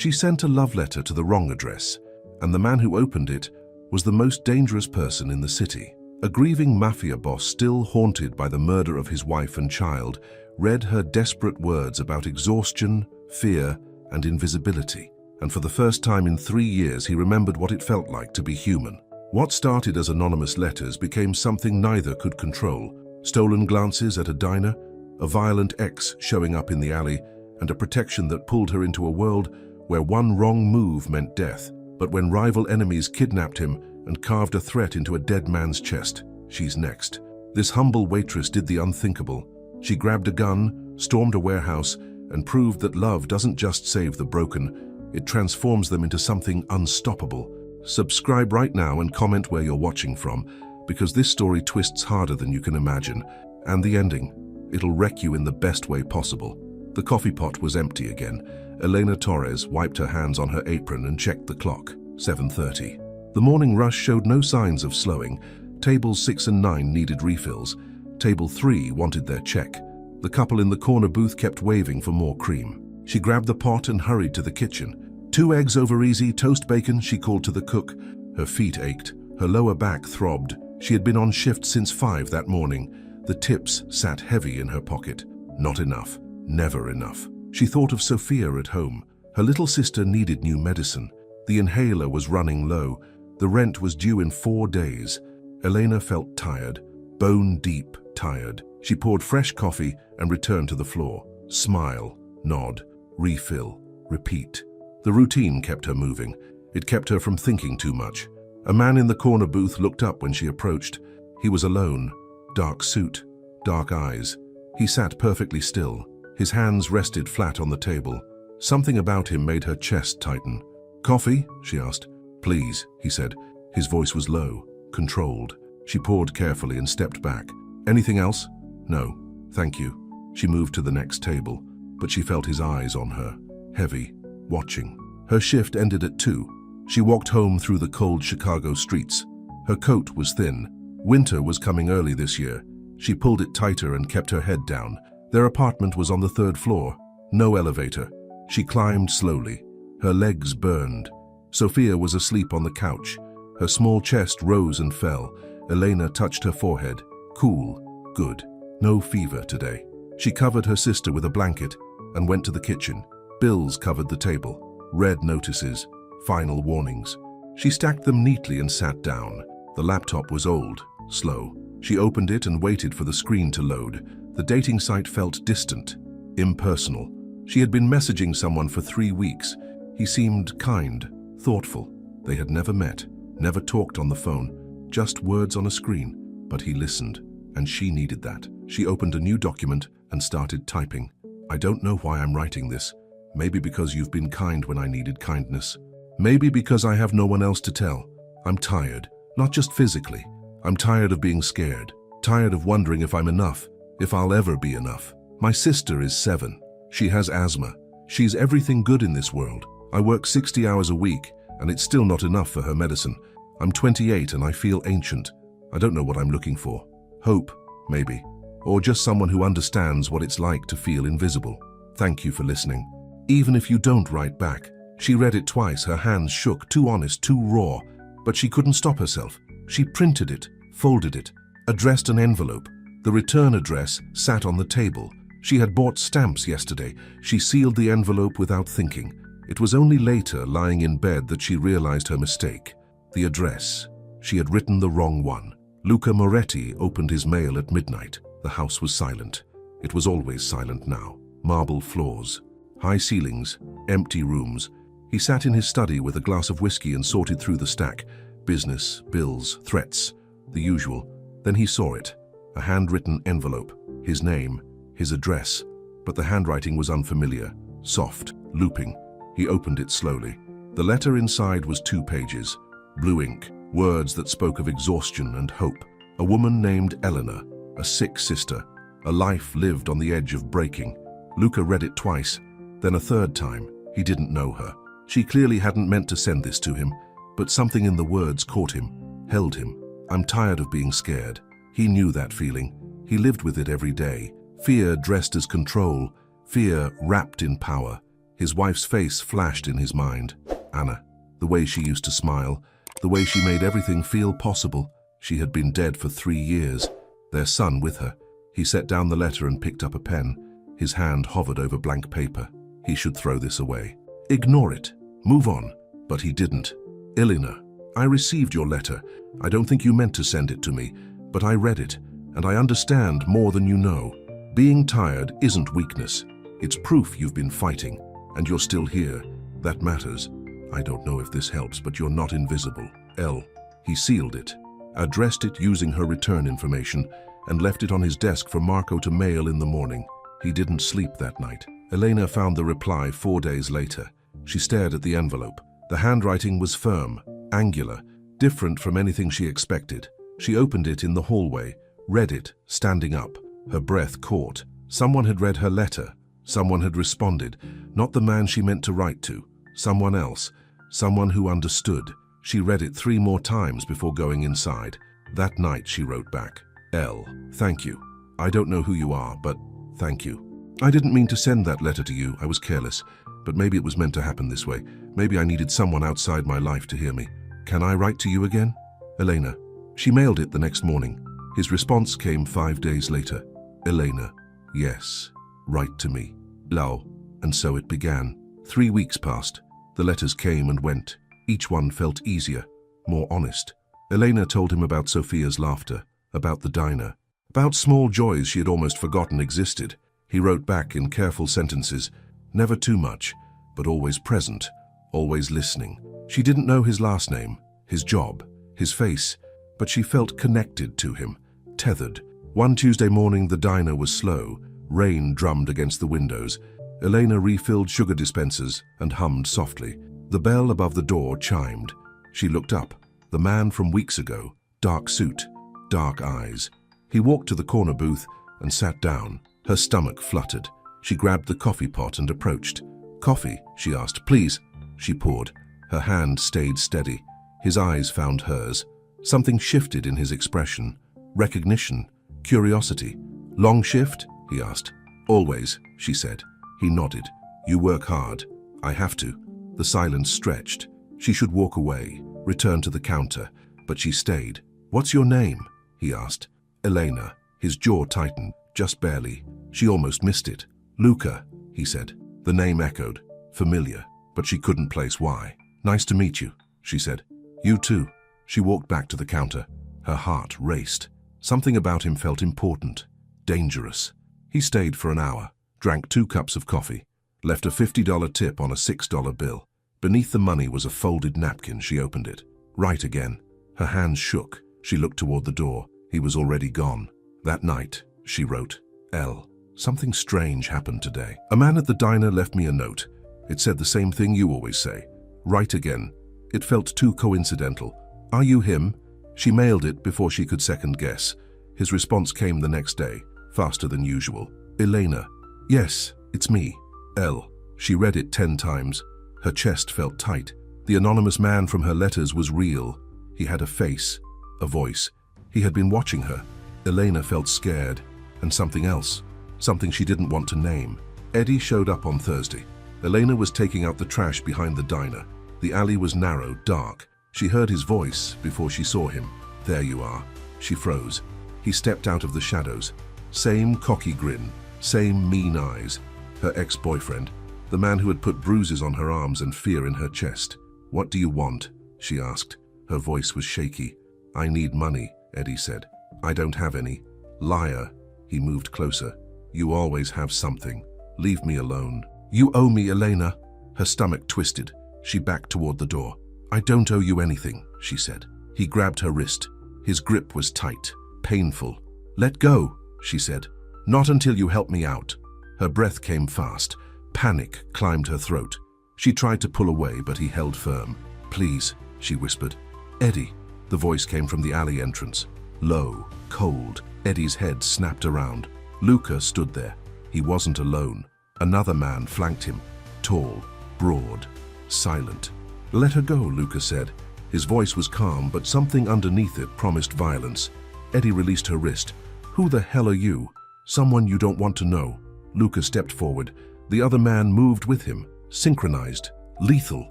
She sent a love letter to the wrong address, and the man who opened it was the most dangerous person in the city. A grieving mafia boss, still haunted by the murder of his wife and child, read her desperate words about exhaustion, fear, and invisibility. And for the first time in 3 years, he remembered what it felt like to be human. What started as anonymous letters became something neither could control. Stolen glances at a diner, a violent ex showing up in the alley, and a protection that pulled her into a world where one wrong move meant death. But when rival enemies kidnapped him and carved a threat into a dead man's chest, she's next. This humble waitress did the unthinkable. She grabbed a gun, stormed a warehouse, and proved that love doesn't just save the broken, it transforms them into something unstoppable. Subscribe right now and comment where you're watching from, because this story twists harder than you can imagine. And the ending, it'll wreck you in the best way possible. The coffee pot was empty again. Elena Torres wiped her hands on her apron and checked the clock. 7:30. The morning rush showed no signs of slowing. Tables 6 and 9 needed refills. Table 3 wanted their check. The couple in the corner booth kept waving for more cream. She grabbed the pot and hurried to the kitchen. 2 eggs over easy, toast bacon, she called to the cook. Her feet ached. Her lower back throbbed. She had been on shift since 5 that morning. The tips sat heavy in her pocket. Not enough. Never enough. She thought of Sophia at home. Her little sister needed new medicine. The inhaler was running low. The rent was due in 4 days. Elena felt tired, bone deep tired. She poured fresh coffee and returned to the floor. Smile, nod, refill, repeat. The routine kept her moving. It kept her from thinking too much. A man in the corner booth looked up when she approached. He was alone. Dark suit, dark eyes. He sat perfectly still. His hands rested flat on the table. Something about him made her chest tighten. "Coffee?" she asked. "Please," he said. His voice was low, controlled. She poured carefully and stepped back. "Anything else?" "No, thank you." She moved to the next table, but she felt his eyes on her, heavy, watching. Her shift ended at 2. She walked home through the cold Chicago streets. Her coat was thin. Winter was coming early this year. She pulled it tighter and kept her head down. Their apartment was on the 3rd floor. No elevator. She climbed slowly. Her legs burned. Sophia was asleep on the couch. Her small chest rose and fell. Elena touched her forehead. Cool. Good. No fever today. She covered her sister with a blanket and went to the kitchen. Bills covered the table. Red notices. Final warnings. She stacked them neatly and sat down. The laptop was old, slow. She opened it and waited for the screen to load. The dating site felt distant, impersonal. She had been messaging someone for 3 weeks. He seemed kind, thoughtful. They had never met, never talked on the phone, just words on a screen. But he listened, and she needed that. She opened a new document and started typing. "I don't know why I'm writing this. Maybe because you've been kind when I needed kindness. Maybe because I have no one else to tell. I'm tired, not just physically. I'm tired of being scared, tired of wondering if I'm enough, if I'll ever be enough. My sister is 7. She has asthma. She's everything good in this world. I work 60 hours a week, and it's still not enough for her medicine. I'm 28 and I feel ancient. I don't know what I'm looking for. Hope, maybe. Or just someone who understands what it's like to feel invisible. Thank you for listening." Even if you don't write back. She read it twice, her hands shook, too honest, too raw. But she couldn't stop herself. She printed it, folded it, addressed an envelope. The return address sat on the table. She had bought stamps yesterday. She sealed the envelope without thinking. It was only later, lying in bed, that she realized her mistake. The address. She had written the wrong one. Luca Moretti opened his mail at midnight. The house was silent. It was always silent now. Marble floors, high ceilings, empty rooms. He sat in his study with a glass of whiskey and sorted through the stack. Business, bills, threats, the usual. Then he saw it. A handwritten envelope. His name, his address. But the handwriting was unfamiliar, soft, looping. He opened it slowly. The letter inside was 2 pages. Blue ink, words that spoke of exhaustion and hope. A woman named Eleanor, a sick sister, a life lived on the edge of breaking. Luca read it twice, then a 3rd time. He didn't know her. She clearly hadn't meant to send this to him, but something in the words caught him, held him. "I'm tired of being scared." He knew that feeling. He lived with it every day. Fear dressed as control, fear wrapped in power. His wife's face flashed in his mind. Anna. The way she used to smile. The way she made everything feel possible. She had been dead for 3 years. Their son with her. He set down the letter and picked up a pen. His hand hovered over blank paper. He should throw this away. Ignore it. Move on. But he didn't. Elena, I received your letter. I don't think you meant to send it to me, but I read it, and I understand more than you know. Being tired isn't weakness. It's proof you've been fighting, and you're still here. That matters. I don't know if this helps, but you're not invisible. L. He sealed it, addressed it using her return information, and left it on his desk for Marco to mail in the morning. He didn't sleep that night. Elena found the reply 4 days later. She stared at the envelope. The handwriting was firm, angular, different from anything she expected. She opened it in the hallway, read it, standing up. Her breath caught. Someone had read her letter. Someone had responded. Not the man she meant to write to. Someone else. Someone who understood. She read it 3 more times before going inside. That night she wrote back. L. Thank you. I don't know who you are, but thank you. I didn't mean to send that letter to you. I was careless. But maybe it was meant to happen this way. Maybe I needed someone outside my life to hear me. Can I write to you again? Elena. She mailed it the next morning. His response came 5 days later. Elena. Yes. Write to me. Lau. And so it began. 3 weeks passed. The letters came and went. Each one felt easier, more honest. Elena told him about Sophia's laughter, about the diner, about small joys she had almost forgotten existed. He wrote back in careful sentences, never too much, but always present, always listening. She didn't know his last name, his job, his face, but she felt connected to him, tethered. One Tuesday morning the diner was slow. Rain drummed against the windows. Elena refilled sugar dispensers and hummed softly. The bell above the door chimed. She looked up. The man from weeks ago, dark suit, dark eyes. He walked to the corner booth and sat down. Her stomach fluttered. She grabbed the coffee pot and approached. Coffee, she asked. Please. She poured. Her hand stayed steady. His eyes found hers. Something shifted in his expression. Recognition, curiosity. Long shift? He asked. Always, she said. He nodded. You work hard. I have to. The silence stretched. She should walk away, return to the counter, but she stayed. What's your name? He asked. Elena. His jaw tightened, just barely. She almost missed it. Luca, he said. The name echoed. Familiar, but she couldn't place why. Nice to meet you, she said. You too. She walked back to the counter. Her heart raced. Something about him felt important, dangerous. He stayed for an hour, drank 2 cups of coffee, left a $50 tip on a $6 bill. Beneath the money was a folded napkin. She opened it. Right again. Her hands shook. She looked toward the door. He was already gone. That night, she wrote, L. Something strange happened today. A man at the diner left me a note. It said the same thing you always say. Right again. It felt too coincidental. Are you him? She mailed it before she could second guess. His response came the next day, faster than usual. Elena. Yes, it's me. L. She read it 10 times. Her chest felt tight. The anonymous man from her letters was real. He had a face, a voice. He had been watching her. Elena felt scared, and something else, something she didn't want to name. Eddie showed up on Thursday. Elena was taking out the trash behind the diner. The alley was narrow, dark. She heard his voice before she saw him. There you are. She froze. He stepped out of the shadows. Same cocky grin, same mean eyes. Her ex-boyfriend, the man who had put bruises on her arms and fear in her chest. What do you want? She asked. Her voice was shaky. I need money, Eddie said. I don't have any. Liar. He moved closer. You always have something. Leave me alone. You owe me, Elena. Her stomach twisted. She backed toward the door. I don't owe you anything, she said. He grabbed her wrist. His grip was tight, painful. Let go, she said. Not until you help me out. Her breath came fast. Panic climbed her throat. She tried to pull away, but he held firm. Please, she whispered. Eddie. The voice came from the alley entrance. Low, cold. Eddie's head snapped around. Luca stood there. He wasn't alone. Another man flanked him. Tall, broad, silent. Let her go, Luca said. His voice was calm, but something underneath it promised violence. Eddie released her wrist. Who the hell are you? Someone you don't want to know. Luca stepped forward. The other man moved with him, synchronized, lethal.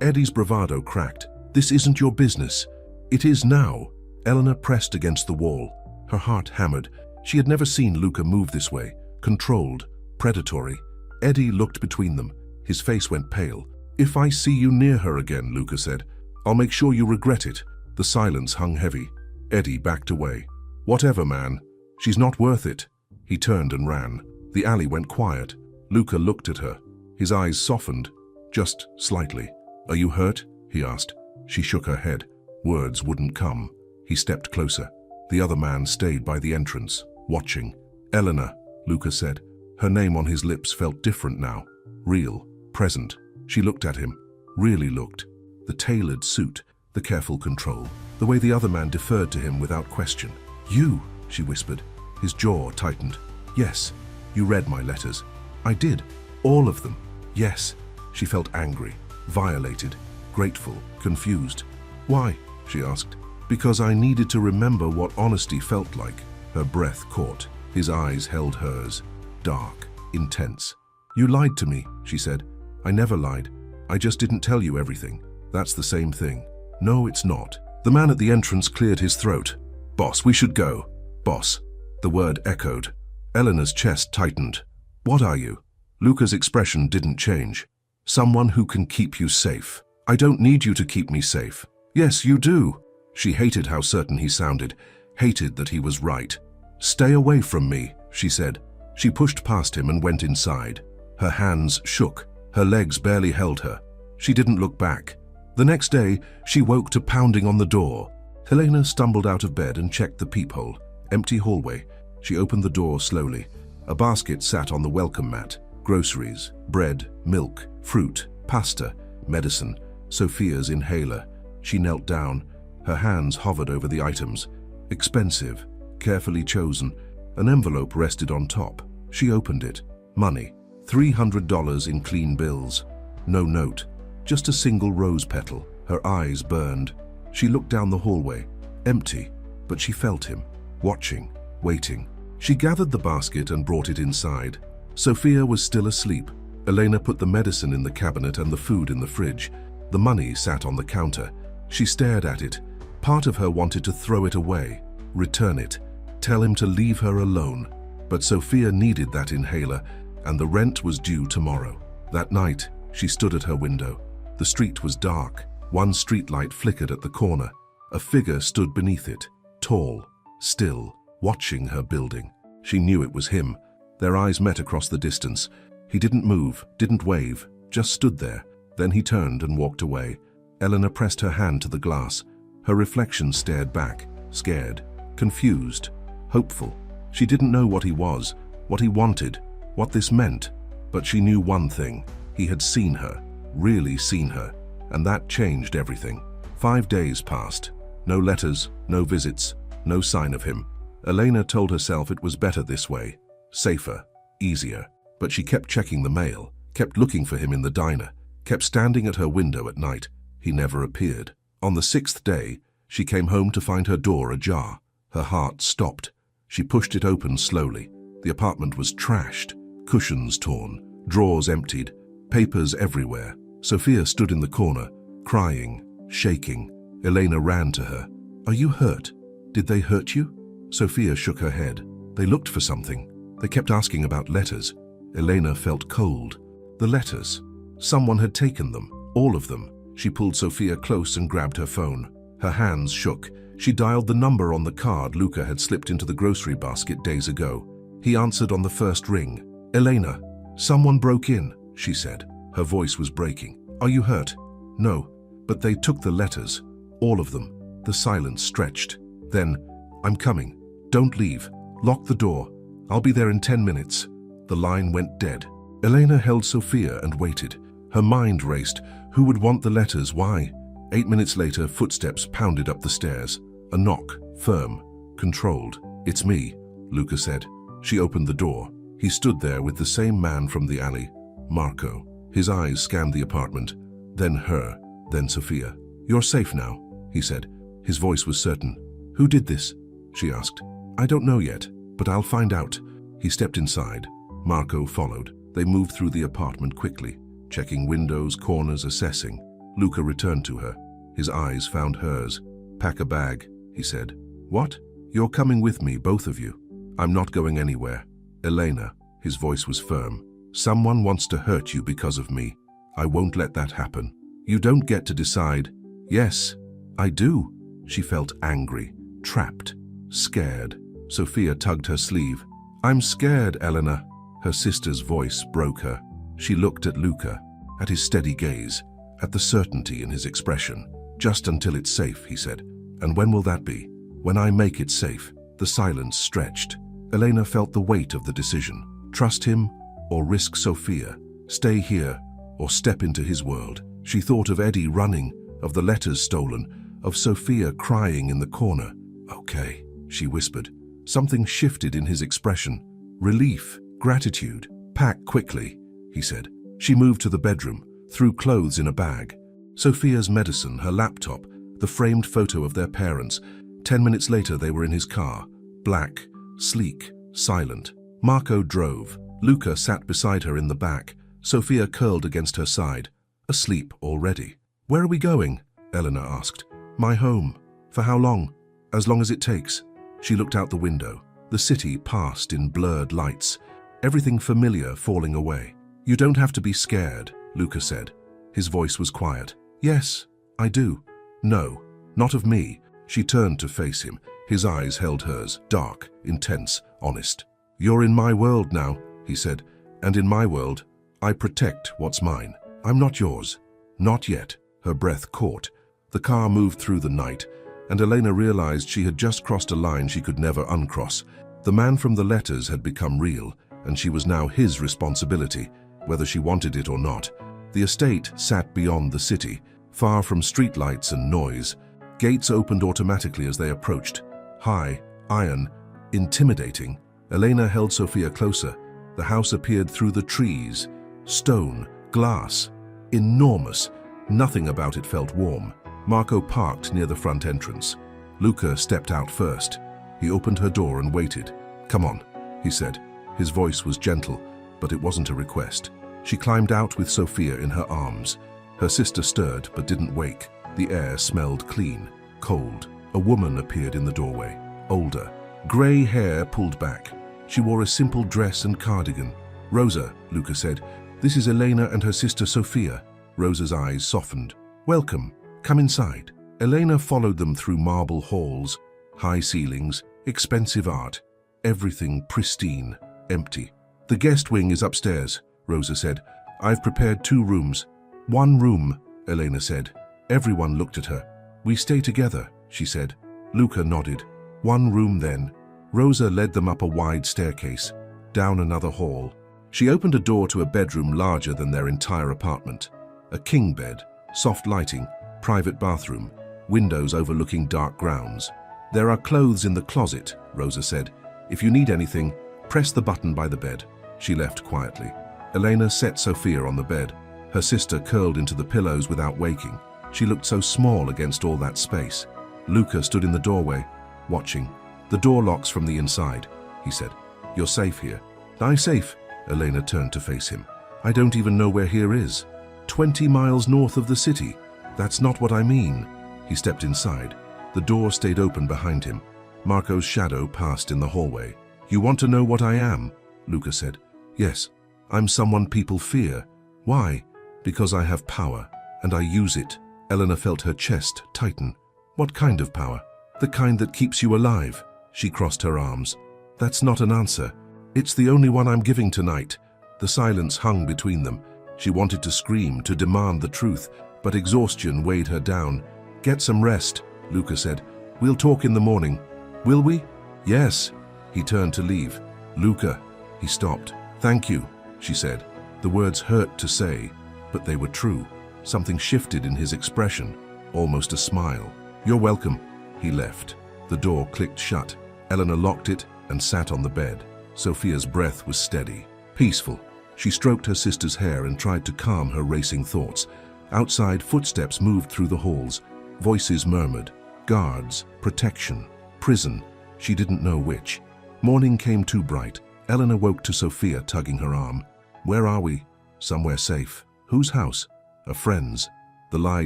Eddie's bravado cracked. "This isn't your business." "It is now." Elena pressed against the wall, her heart hammered. She had never seen Luca move this way, controlled, predatory. Eddie looked between them. His face went pale. "If I see you near her again," Luca said, "I'll make sure you regret it." The silence hung heavy. Eddie backed away. "Whatever, man. She's not worth it." He turned and ran. The alley went quiet. Luca looked at her. His eyes softened, just slightly. "Are you hurt?" he asked. She shook her head. Words wouldn't come. He stepped closer. The other man stayed by the entrance, watching. "Elena," Luca said. Her name on his lips felt different now. Real, present. She looked at him. Really looked. The tailored suit, the careful control, the way the other man deferred to him without question. "You," she whispered. His jaw tightened. "Yes, you read my letters." "I did. All of them." "Yes." She felt angry, violated, grateful, confused. "Why?" she asked. "Because I needed to remember what honesty felt like." Her breath caught. His eyes held hers. Dark, intense. "You lied to me," she said. "I never lied. I just didn't tell you everything." "That's the same thing." "No, it's not." The man at the entrance cleared his throat. "Boss, we should go." "Boss." The word echoed. Eleanor's chest tightened. "What are you?" Luca's expression didn't change. "Someone who can keep you safe." "I don't need you to keep me safe." "Yes, you do." She hated how certain he sounded, hated that he was right. "Stay away from me," she said. She pushed past him and went inside. Her hands shook. Her legs barely held her. She didn't look back. The next day, she woke to pounding on the door. Helena stumbled out of bed and checked the peephole. Empty hallway. She opened the door slowly. A basket sat on the welcome mat. Groceries, bread, milk, fruit, pasta, medicine, Sophia's inhaler. She knelt down. Her hands hovered over the items. Expensive, carefully chosen. An envelope rested on top. She opened it. Money. $300 in clean bills. No note. Just a single rose petal. Her eyes burned. She looked down the hallway. Empty. But she felt him. Watching. Waiting. She gathered the basket and brought it inside. Sophia was still asleep. Elena put the medicine in the cabinet and the food in the fridge. The money sat on the counter. She stared at it. Part of her wanted to throw it away, return it, tell him to leave her alone. But Sophia needed that inhaler, and the rent was due tomorrow. That night, she stood at her window. The street was dark. One streetlight flickered at the corner. A figure stood beneath it, tall, still, watching her building. She knew it was him. Their eyes met across the distance. He didn't move, didn't wave, just stood there. Then he turned and walked away. Elena pressed her hand to the glass. Her reflection stared back, scared, confused, hopeful. She didn't know what he was, what he wanted, what this meant. But she knew one thing. He had seen her, really seen her, and that changed everything. 5 days passed. No letters, no visits, no sign of him. Elena told herself it was better this way. Safer, easier. But she kept checking the mail, kept looking for him in the diner, kept standing at her window at night. He never appeared. On the 6th day, she came home to find her door ajar. Her heart stopped. She pushed it open slowly. The apartment was trashed, cushions torn, drawers emptied, papers everywhere. Sophia stood in the corner, crying, shaking. Elena ran to her. "Are you hurt? Did they hurt you?" Sophia shook her head. They looked for something. They kept asking about letters. Elena felt cold. The letters. Someone had taken them, all of them. She pulled Sophia close and grabbed her phone. Her hands shook. She dialed the number on the card Luca had slipped into the grocery basket days ago. He answered on the first ring. "Elena, someone broke in," she said. Her voice was breaking. "Are you hurt?" "No, but they took the letters. All of them." The silence stretched. Then, "I'm coming. Don't leave. Lock the door. I'll be there in 10 minutes. The line went dead. Elena held Sophia and waited. Her mind raced. Who would want the letters? Why? 8 minutes later, footsteps pounded up the stairs. A knock, firm, controlled. "It's me," Luca said. She opened the door. He stood there with the same man from the alley, Marco. His eyes scanned the apartment, then her, then Sophia. "You're safe now," he said. His voice was certain. "Who did this?" she asked. "I don't know yet, but I'll find out." He stepped inside. Marco followed. They moved through the apartment quickly. checking windows, corners, assessing. Luca returned to her. His eyes found hers. "Pack a bag," he said. "What? You're coming with me, both of you." "I'm not going anywhere." "Elena," his voice was firm, "someone wants to hurt you because of me. I won't let that happen. You don't get to decide." "Yes, I do." She felt angry, trapped, scared. Sophia tugged her sleeve. "I'm scared, Elena." Her sister's voice broke her. She looked at Luca, at his steady gaze, at the certainty in his expression. "Just until it's safe," he said. "And when will that be?" "When I make it safe." The silence stretched. Elena felt the weight of the decision. Trust him or risk Sophia? Stay here or step into his world? She thought of Eddie running, of the letters stolen, of Sophia crying in the corner. "Okay," she whispered. Something shifted in his expression. Relief, gratitude. "Pack quickly," he said. She moved to the bedroom, threw clothes in a bag. Sophia's medicine, her laptop, the framed photo of their parents. 10 minutes later they were in his car. Black, sleek, silent. Marco drove. Luca sat beside her in the back. Sophia curled against her side, asleep already. "Where are we going?" Elena asked. "My home." "For how long?" "As long as it takes." She looked out the window. The city passed in blurred lights, everything familiar falling away. "You don't have to be scared," Luca said. His voice was quiet. "Yes, I do." "No, not of me." She turned to face him. His eyes held hers, dark, intense, honest. "You're in my world now," he said, "and in my world, I protect what's mine. I'm not yours." "Not yet." Her breath caught. The car moved through the night, and Elena realized she had just crossed a line she could never uncross. The man from the letters had become real, and she was now his responsibility, whether she wanted it or not. The estate sat beyond the city, far from streetlights and noise. Gates opened automatically as they approached. High, iron, intimidating. Elena held Sophia closer. The house appeared through the trees. Stone, glass, enormous. Nothing about it felt warm. Marco parked near the front entrance. Luca stepped out first. He opened her door and waited. "Come on," he said. His voice was gentle, but it wasn't a request. She climbed out with Sophia in her arms. Her sister stirred but didn't wake. The air smelled clean, cold. A woman appeared in the doorway, older. Grey hair pulled back. She wore a simple dress and cardigan. "Rosa," Luca said. "This is Elena and her sister Sophia." Rosa's eyes softened. "Welcome. Come inside." Elena followed them through marble halls, high ceilings, expensive art. Everything pristine, empty. "The guest wing is upstairs," Rosa said. "I've prepared 2 rooms." "1 room," Elena said. Everyone looked at her. "We stay together," she said. Luca nodded. "1 room then." Rosa led them up a wide staircase, down another hall. She opened a door to a bedroom larger than their entire apartment. A king bed, soft lighting, private bathroom, windows overlooking dark grounds. "There are clothes in the closet," Rosa said. "If you need anything, press the button by the bed." She left quietly. Elena set Sophia on the bed. Her sister curled into the pillows without waking. She looked so small against all that space. Luca stood in the doorway, watching. "The door locks from the inside," he said. "You're safe here." "I'm safe." Elena turned to face him. "I don't even know where here is." 20 miles north of the city. "That's not what I mean." He stepped inside. The door stayed open behind him. Marco's shadow passed in the hallway. "You want to know what I am?" Luca said. "Yes. I'm someone people fear." "Why?" "Because I have power, and I use it." Elena felt her chest tighten. "What kind of power?" "The kind that keeps you alive." She crossed her arms. "That's not an answer. It's the only one I'm giving tonight." The silence hung between them. She wanted to scream, to demand the truth, but exhaustion weighed her down. "Get some rest," Luca said. "We'll talk in the morning." "Will we?" "Yes." He turned to leave. "Luca." He stopped. "Thank you," she said. The words hurt to say, but they were true. Something shifted in his expression, almost a smile. "You're welcome." He left. The door clicked shut. Elena locked it and sat on the bed. Sophia's breath was steady, peaceful. She stroked her sister's hair and tried to calm her racing thoughts. Outside, footsteps moved through the halls. Voices murmured. Guards, protection, prison. She didn't know which. Morning came too bright. Elena woke to Sophia tugging her arm. "Where are we?" "Somewhere safe." Whose house? A friend's. The lie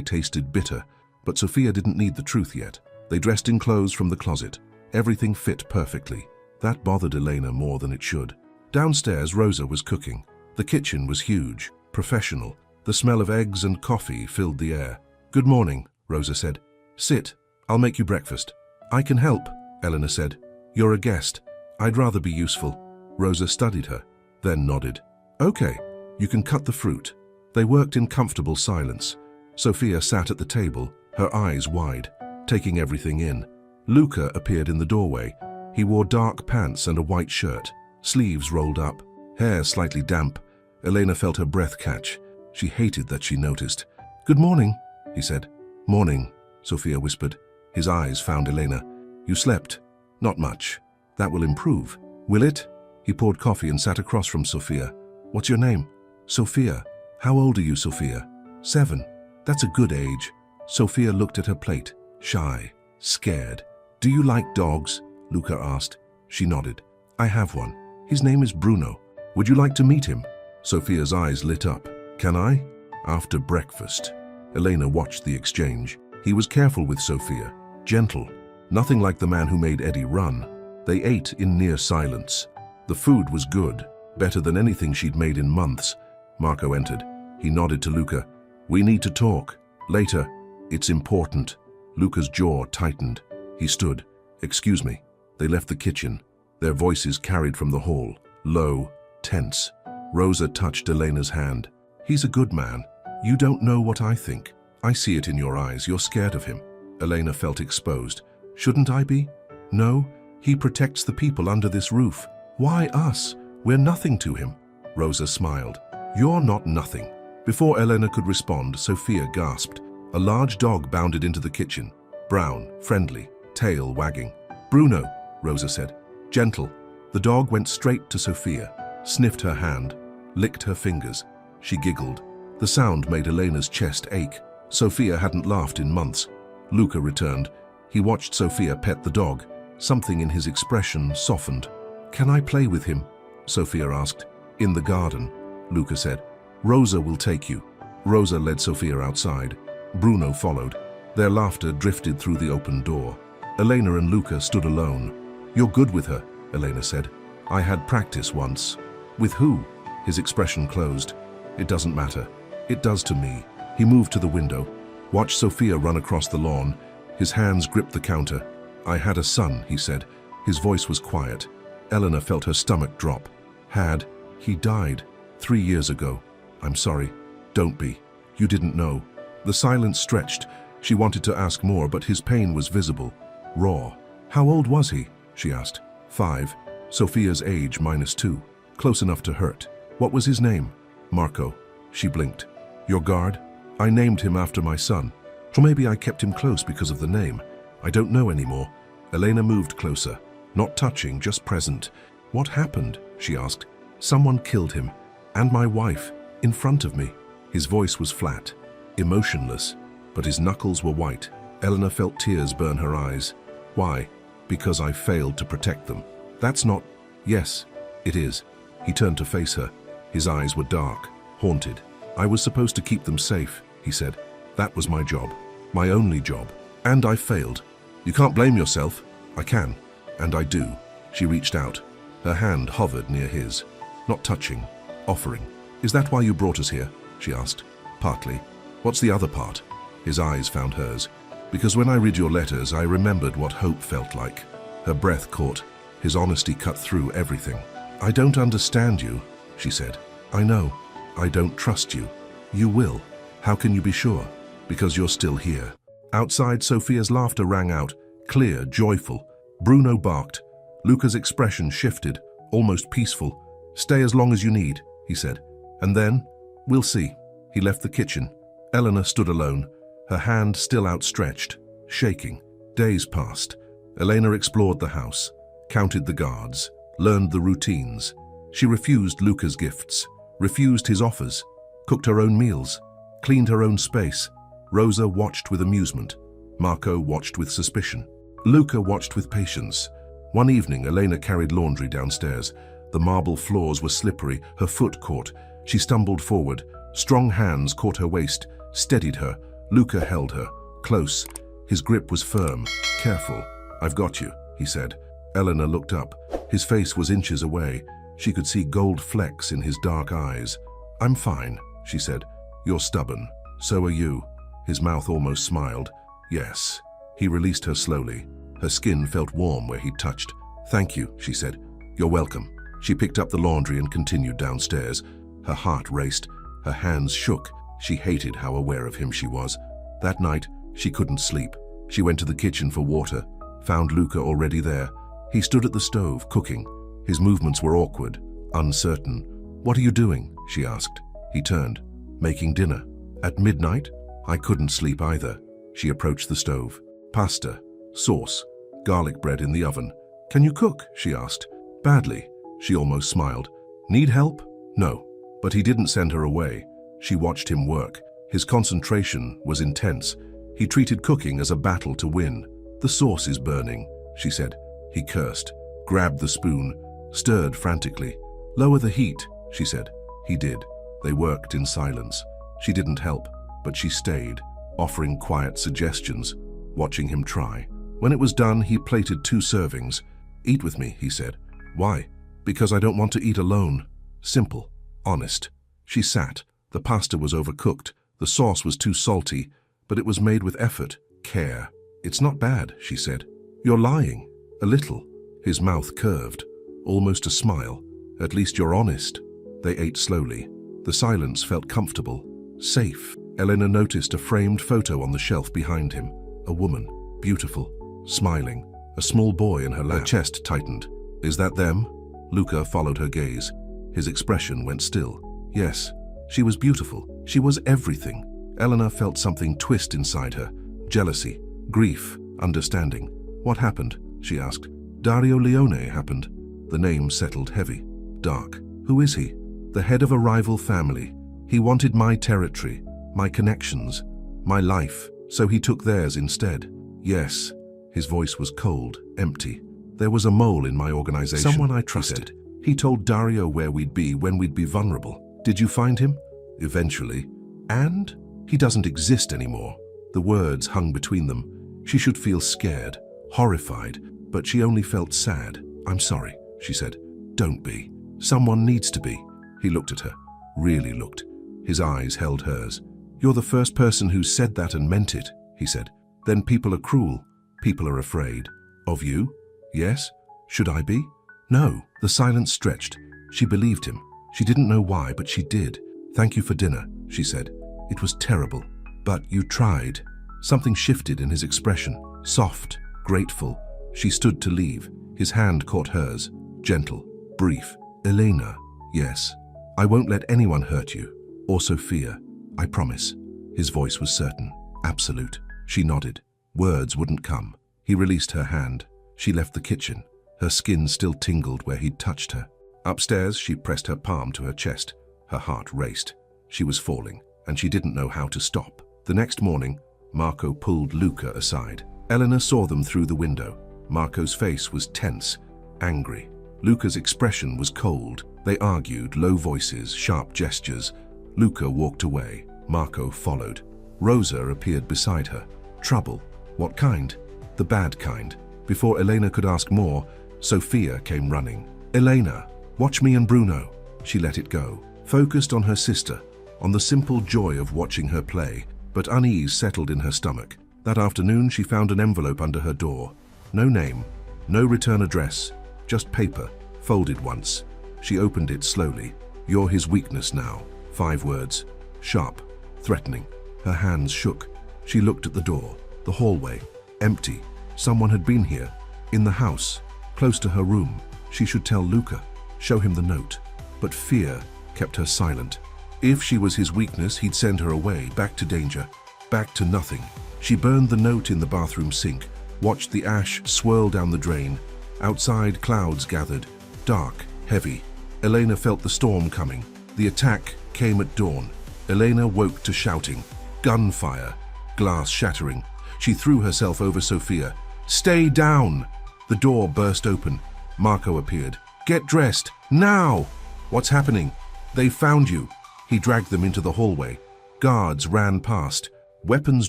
tasted bitter, but Sophia didn't need the truth yet. They dressed in clothes from the closet. Everything fit perfectly. That bothered Elena more than it should. Downstairs, Rosa was cooking. The kitchen was huge, professional. The smell of eggs and coffee filled the air. "Good morning," Rosa said. "Sit. I'll make you breakfast." "I can help," Elena said. "You're a guest. I'd rather be useful." Rosa studied her, then nodded. "Okay, you can cut the fruit." They worked in comfortable silence. Sophia sat at the table, her eyes wide, taking everything in. Luca appeared in the doorway. He wore dark pants and a white shirt, sleeves rolled up, hair slightly damp. Elena felt her breath catch. She hated that she noticed. "Good morning," he said. "Morning," Sophia whispered. His eyes found Elena. "You slept?" "Not much." "That will improve." "Will it?" He poured coffee and sat across from Sophia. "What's your name?" "Sophia." "How old are you, Sophia?" 7. "That's a good age." Sophia looked at her plate, shy, scared. "Do you like dogs?" Luca asked. She nodded. "I have one. His name is Bruno. Would you like to meet him?" Sophia's eyes lit up. "Can I?" "After breakfast." Elena watched the exchange. He was careful with Sophia, gentle, nothing like the man who made Eddie run. They ate in near silence. The food was good, better than anything she'd made in months. Marco entered. He nodded to Luca. "We need to talk. Later. It's important." Luca's jaw tightened. He stood. "Excuse me." They left the kitchen. Their voices carried from the hall, low, tense. Rosa touched Elena's hand. "He's a good man. You don't know what I think. I see it in your eyes. You're scared of him." Elena felt exposed. "Shouldn't I be?" "No. He protects the people under this roof. Why us? We're nothing to him." Rosa smiled. "You're not nothing." Before Elena could respond, Sophia gasped. A large dog bounded into the kitchen. Brown, friendly, tail wagging. "Bruno," Rosa said. "Gentle." The dog went straight to Sophia, sniffed her hand, licked her fingers. She giggled. The sound made Elena's chest ache. Sophia hadn't laughed in months. Luca returned. He watched Sophia pet the dog. Something in his expression softened. "Can I play with him?" Sophia asked. "In the garden," Luca said. "Rosa will take you." Rosa led Sophia outside. Bruno followed. Their laughter drifted through the open door. Elena and Luca stood alone. "You're good with her," Elena said. "I had practice once." "With who?" His expression closed. "It doesn't matter." "It does to me." He moved to the window, watched Sophia run across the lawn. His hands gripped the counter. "I had a son," he said. His voice was quiet. Elena felt her stomach drop. "Had? He died 3 years ago." "I'm sorry." "Don't be. You didn't know." The silence stretched. She wanted to ask more, but his pain was visible, raw. "How old was he?" she asked. 5. Sophia's age -2. Close enough to hurt. "What was his name?" "Marco." She blinked. "Your guard?" "I named him after my son. Or maybe I kept him close because of the name. I don't know anymore." Elena moved closer, not touching, just present. "What happened?" she asked. "Someone killed him. And my wife. In front of me." His voice was flat, emotionless, but his knuckles were white. Elena felt tears burn her eyes. "Why?" "Because I failed to protect them." "That's not..." "Yes, it is." He turned to face her. His eyes were dark, haunted. "I was supposed to keep them safe," he said. "That was my job. My only job. And I failed. You can't blame yourself." "I can. And I do." She reached out. Her hand hovered near his. Not touching, offering. "Is that why you brought us here?" she asked. "Partly." "What's the other part?" His eyes found hers. "Because when I read your letters, I remembered what hope felt like." Her breath caught. His honesty cut through everything. "I don't understand you," she said. "I know. I don't trust you." "You will." "How can you be sure?" "Because you're still here." Outside, Sophia's laughter rang out, clear, joyful. Bruno barked. Luca's expression shifted, almost peaceful. "Stay as long as you need," he said. "And then, we'll see." He left the kitchen. Elena stood alone, her hand still outstretched, shaking. Days passed. Elena explored the house, counted the guards, learned the routines. She refused Luca's gifts, refused his offers, cooked her own meals, cleaned her own space. Rosa watched with amusement. Marco watched with suspicion. Luca watched with patience. One evening, Elena carried laundry downstairs. The marble floors were slippery, her foot caught. She stumbled forward. Strong hands caught her waist, steadied her. Luca held her, close. His grip was firm. "Careful. I've got you," he said. Eleanor looked up. His face was inches away. She could see gold flecks in his dark eyes. "I'm fine," she said. "You're stubborn. So are you." His mouth almost smiled. "Yes." He released her slowly. Her skin felt warm where he touched. "Thank you," she said. "You're welcome." She picked up the laundry and continued downstairs. Her heart raced. Her hands shook. She hated how aware of him she was. That night, she couldn't sleep. She went to the kitchen for water, found Luca already there. He stood at the stove, cooking. His movements were awkward, uncertain. "What are you doing?" she asked. He turned. "Making dinner." "At midnight?" "I couldn't sleep either." She approached the stove. "Pasta, sauce, garlic bread in the oven." "Can you cook?" she asked. "Badly." She almost smiled. "Need help?" "No." But he didn't send her away. She watched him work. His concentration was intense. He treated cooking as a battle to win. "The sauce is burning," she said. He cursed, grabbed the spoon, stirred frantically. "Lower the heat," she said. He did. They worked in silence. She didn't help, but she stayed, offering quiet suggestions, watching him try. When it was done, he plated 2 servings. "Eat with me," he said. "Why?" "Because I don't want to eat alone." Simple, honest. She sat. The pasta was overcooked. The sauce was too salty, but it was made with effort, care. "It's not bad," she said. "You're lying." "A little." His mouth curved, almost a smile. "At least you're honest." They ate slowly. The silence felt comfortable, safe. Elena noticed a framed photo on the shelf behind him. A woman, beautiful, smiling. A small boy in her lap. Her chest tightened. "Is that them?" Luca followed her gaze. His expression went still. Yes, she was beautiful. She was everything. Elena felt something twist inside her. Jealousy, grief, understanding. "What happened?" she asked. "Dario Leone happened." The name settled heavy. Dark. "Who is he?" "The head of a rival family. He wanted my territory, my connections, my life, so he took theirs instead." "Yes." His voice was cold, empty. "There was a mole in my organization. Someone I trusted. He told Dario where we'd be when we'd be vulnerable. Did you find him?" "Eventually." "And?" "He doesn't exist anymore." The words hung between them. She should feel scared, horrified, but she only felt sad. "I'm sorry," she said. "Don't be. Someone needs to be." He looked at her, really looked. His eyes held hers. "You're the first person who said that and meant it," he said. "Then people are cruel. People are afraid." "Of you?" "Yes." "Should I be?" "No." The silence stretched. She believed him. She didn't know why, but she did. "Thank you for dinner," she said. "It was terrible. But you tried." Something shifted in his expression. Soft, grateful. She stood to leave. His hand caught hers. Gentle, brief. "Elena." "Yes. I won't let anyone hurt you. Or Sophia. I promise." His voice was certain. Absolute. She nodded. Words wouldn't come. He released her hand. She left the kitchen. Her skin still tingled where he'd touched her. Upstairs, she pressed her palm to her chest. Her heart raced. She was falling, and she didn't know how to stop. The next morning, Marco pulled Luca aside. Eleanor saw them through the window. Marco's face was tense, angry. Luca's expression was cold. They argued, low voices, sharp gestures. Luca walked away. Marco followed. Rosa appeared beside her. Trouble. What kind? The bad kind. Before Elena could ask more, Sophia came running. "Elena, watch me and Bruno." She let it go, focused on her sister, on the simple joy of watching her play, but unease settled in her stomach. That afternoon, she found an envelope under her door. No name, no return address, just paper, folded once. She opened it slowly. "You're his weakness now." 5 words. Sharp, threatening. Her hands shook. She looked at the door. The hallway. Empty. Someone had been here. In the house. Close to her room. She should tell Luca. Show him the note. But fear kept her silent. If she was his weakness, he'd send her away, back to danger. Back to nothing. She burned the note in the bathroom sink. Watched the ash swirl down the drain. Outside, clouds gathered. Dark, heavy. Elena felt the storm coming. The attack came at dawn. Elena woke to shouting. Gunfire. Glass shattering. She threw herself over Sophia. "Stay down!" The door burst open. Marco appeared. "Get dressed, now!" "What's happening?" "They found you." He dragged them into the hallway. Guards ran past, weapons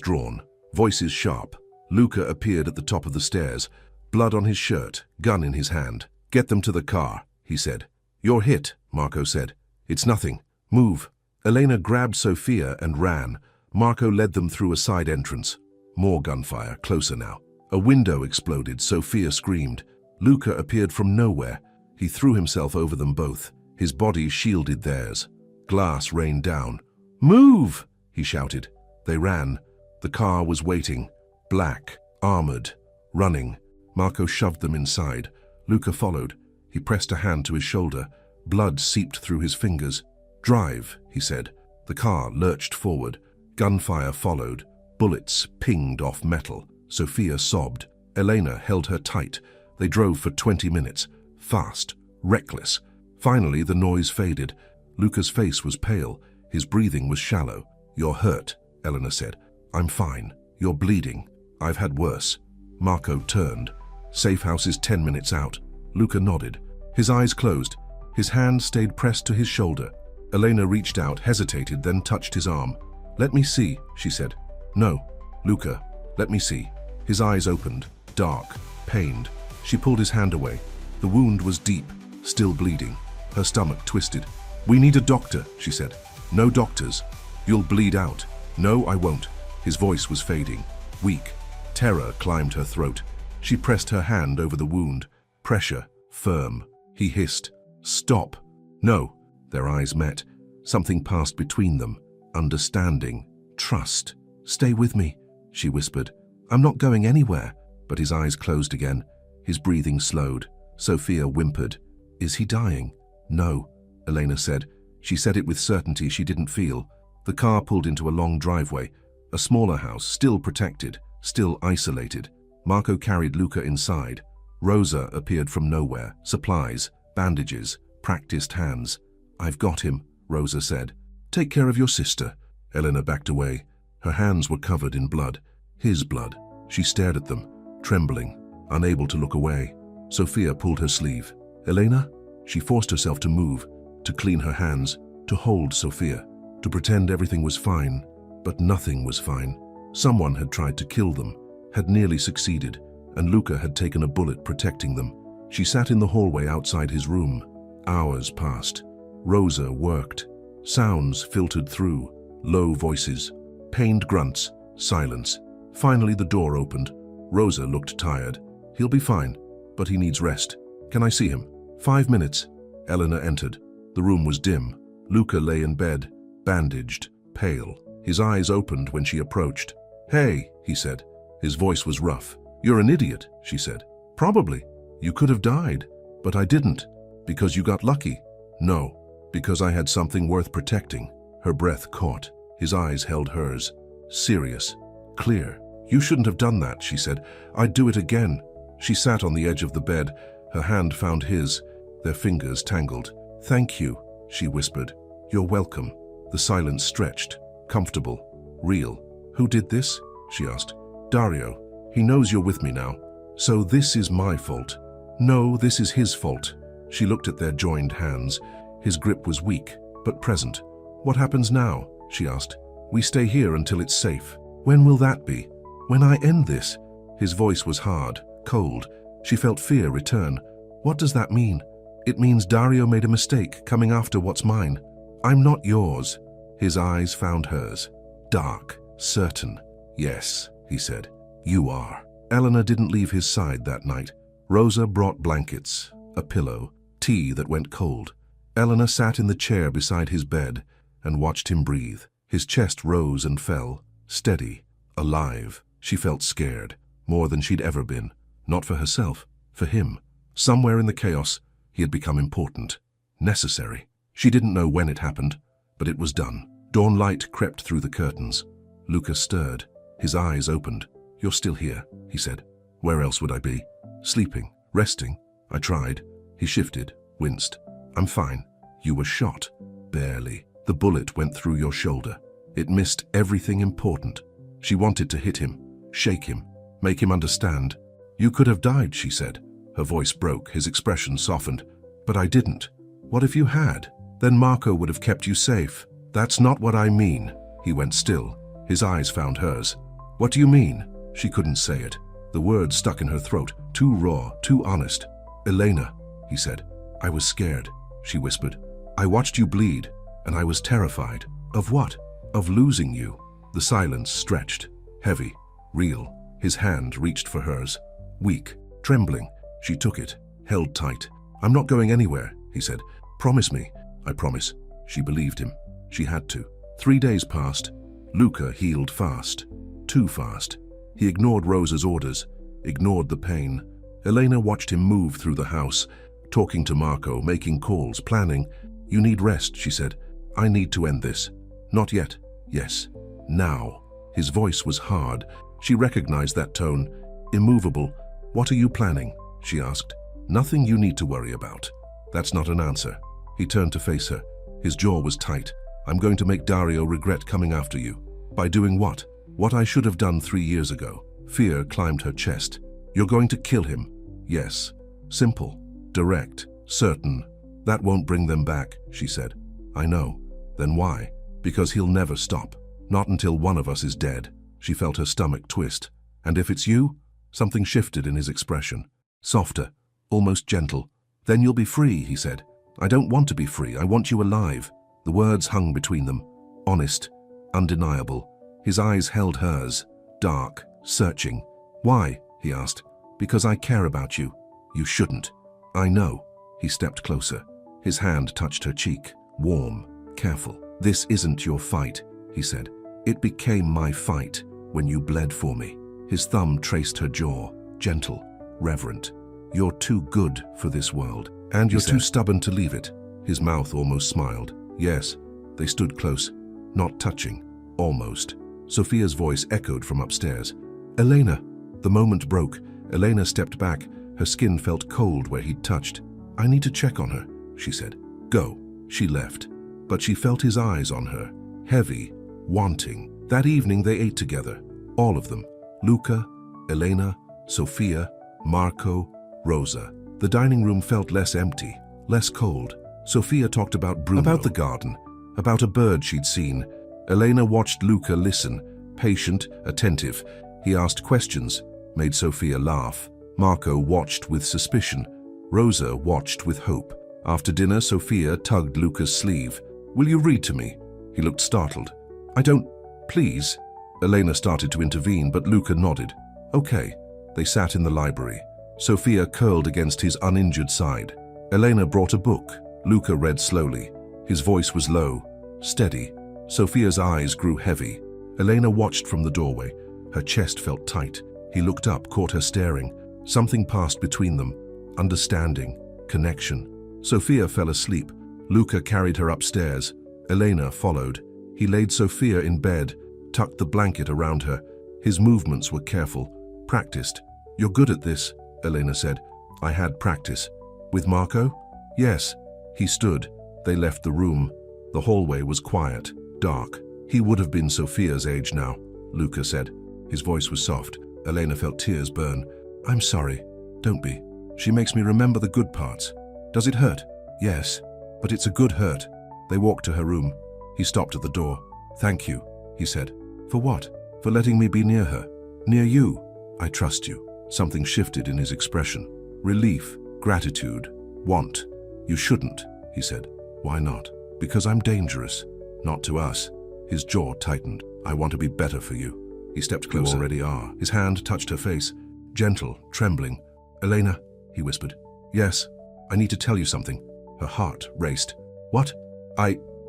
drawn, voices sharp. Luca appeared at the top of the stairs, blood on his shirt, gun in his hand. "Get them to the car," he said. "You're hit," Marco said. "It's nothing. Move." Elena grabbed Sofia and ran. Marco led them through a side entrance. More gunfire, closer now. A window exploded. Sofia screamed. Luca appeared from nowhere. He threw himself over them both. His body shielded theirs. Glass rained down. "Move!" he shouted. They ran. The car was waiting. Black, armored, running. Marco shoved them inside. Luca followed. He pressed a hand to his shoulder. Blood seeped through his fingers. "Drive," he said. The car lurched forward. Gunfire followed. Bullets pinged off metal. Sofia sobbed. Elena held her tight. They drove for 20 minutes. Fast, reckless. Finally, the noise faded. Luca's face was pale. His breathing was shallow. "You're hurt," Elena said. "I'm fine. You're bleeding. I've had worse." Marco turned. "Safe house is 10 minutes out." Luca nodded. His eyes closed. His hand stayed pressed to his shoulder. Elena reached out, hesitated, then touched his arm. "Let me see," she said. "No, Luca, let me see." His eyes opened, dark, pained. She pulled his hand away. The wound was deep, still bleeding. Her stomach twisted. "We need a doctor," she said. "No doctors. You'll bleed out." "No, I won't." His voice was fading, weak. Terror climbed her throat. She pressed her hand over the wound. Pressure, firm. He hissed, "Stop." "No." Their eyes met. Something passed between them. Understanding, trust. "Stay with me," she whispered. "I'm not going anywhere." But his eyes closed again. His breathing slowed. Sofia whimpered. "Is he dying?" "No," Elena said. She said it with certainty she didn't feel. The car pulled into a long driveway. A smaller house, still protected, still isolated. Marco carried Luca inside. Rosa appeared from nowhere. Supplies, bandages, practiced hands. "I've got him," Rosa said. "Take care of your sister." Elena backed away. Her hands were covered in blood. His blood. She stared at them, trembling, unable to look away. Sofia pulled her sleeve. "Elena?" She forced herself to move, to clean her hands, to hold Sofia, to pretend everything was fine. But nothing was fine. Someone had tried to kill them, had nearly succeeded, and Luca had taken a bullet protecting them. She sat in the hallway outside his room. Hours passed. Rosa worked. Sounds filtered through, low voices, pained grunts, silence. Finally the door opened. Rosa looked tired. "He'll be fine, but he needs rest. Can I see him?" 5 minutes. Elena entered. The room was dim. Luca lay in bed, bandaged, pale. His eyes opened when she approached. "Hey," he said. His voice was rough. "You're an idiot," she said. "Probably. You could have died. But I didn't. Because you got lucky." "No, because I had something worth protecting." Her breath caught. His eyes held hers. Serious, clear. "You shouldn't have done that," she said. "I'd do it again." She sat on the edge of the bed. Her hand found his. Their fingers tangled. "Thank you," she whispered. "You're welcome." The silence stretched. Comfortable. Real. "Who did this?" she asked. "Dario. He knows you're with me now. So this is my fault." "No, this is his fault." She looked at their joined hands. His grip was weak, but present. "What happens now?" she asked. "We stay here until it's safe." "When will that be?" "When I end this." His voice was hard, cold. She felt fear return. "What does that mean?" "It means Dario made a mistake coming after what's mine. I'm not yours." His eyes found hers. Dark, certain. "Yes," he said. "You are." Elena didn't leave his side that night. Rosa brought blankets, a pillow, tea that went cold. Elena sat in the chair beside his bed and watched him breathe. His chest rose and fell, steady, alive. She felt scared, more than she'd ever been. Not for herself, for him. Somewhere in the chaos, he had become important, necessary. She didn't know when it happened, but it was done. Dawn light crept through the curtains. Luca stirred. His eyes opened. "You're still here," he said. "Where else would I be?" "Sleeping, resting." "I tried." He shifted, winced. "I'm fine." "You were shot." "Barely. The bullet went through your shoulder. It missed everything important." She wanted to hit him, shake him, make him understand. "You could have died," she said. Her voice broke, his expression softened. "But I didn't." "What if you had? Then Marco would have kept you safe." That's not what I mean. He went still. His eyes found hers. What do you mean? She couldn't say it. The words stuck in her throat, too raw, too honest. Elena, he said. I was scared, she whispered. I watched you bleed, and I was terrified. Of what? Of losing you. The silence stretched, heavy, real. His hand reached for hers. Weak, trembling, she took it, held tight. I'm not going anywhere, he said. Promise me. I promise. She believed him. She had to. 3 days passed. Luca healed fast. Too fast. He ignored Rosa's orders, ignored the pain. Elena watched him move through the house, talking to Marco, making calls, planning. You need rest, she said. I need to end this. Not yet. Yes. Now. His voice was hard. She recognized that tone. Immovable. What are you planning? She asked. Nothing you need to worry about. That's not an answer. He turned to face her. His jaw was tight. I'm going to make Dario regret coming after you. By doing what? What I should have done 3 years ago. Fear climbed her chest. You're going to kill him. Yes. Simple. Direct. Certain. That won't bring them back, she said. I know. Then why? Because he'll never stop. Not until one of us is dead. She felt her stomach twist. And if it's you? Something shifted in his expression. Softer. Almost gentle. Then you'll be free, he said. I don't want to be free. I want you alive. The words hung between them. Honest. Undeniable. His eyes held hers. Dark. Searching. Why? He asked. Because I care about you. You shouldn't. I know. He stepped closer. His hand touched her cheek. Warm. Careful. This isn't your fight, he said. It became my fight when you bled for me. His thumb traced her jaw. Gentle. Reverent. You're too good for this world. And you're too stubborn to leave it. His mouth almost smiled. Yes. They stood close. Not touching. Almost. Sophia's voice echoed from upstairs. Elena. The moment broke. Elena stepped back. Her skin felt cold where he'd touched. I need to check on her, she said. Go. She left. But she felt his eyes on her. Heavy. Wanting. That evening they ate together. All of them. Luca, Elena, Sophia, Marco, Rosa. The dining room felt less empty, less cold. Sophia talked about Bruno. About the garden. About a bird she'd seen. Elena watched Luca listen. Patient, attentive. He asked questions. Made Sophia laugh. Marco watched with suspicion. Rosa watched with hope. After dinner, Sophia tugged Luca's sleeve. Will you read to me? He looked startled. I don't... Please. Elena started to intervene, but Luca nodded. Okay. They sat in the library. Sophia curled against his uninjured side. Elena brought a book. Luca read slowly. His voice was low, steady. Sophia's eyes grew heavy. Elena watched from the doorway. Her chest felt tight. He looked up, caught her staring. Something passed between them. Understanding. Connection. Sophia fell asleep. Luca carried her upstairs. Elena followed. He laid Sophia in bed, tucked the blanket around her. His movements were careful, practiced. You're good at this, Elena said. I had practice. With Marco? Yes. He stood. They left the room. The hallway was quiet, dark. He would have been Sophia's age now, Luca said. His voice was soft. Elena felt tears burn. I'm sorry. Don't be. She makes me remember the good parts. Does it hurt? Yes. But it's a good hurt. They walked to her room. He stopped at the door. Thank you, he said. For what? For letting me be near her. Near you. I trust you. Something shifted in his expression. Relief, gratitude, want. You shouldn't, he said. Why not? Because I'm dangerous. Not to us. His jaw tightened. I want to be better for you. He stepped closer. You already are. His hand touched her face. Gentle, trembling. Elena, he whispered. Yes, I need to tell you something. Her heart raced. What?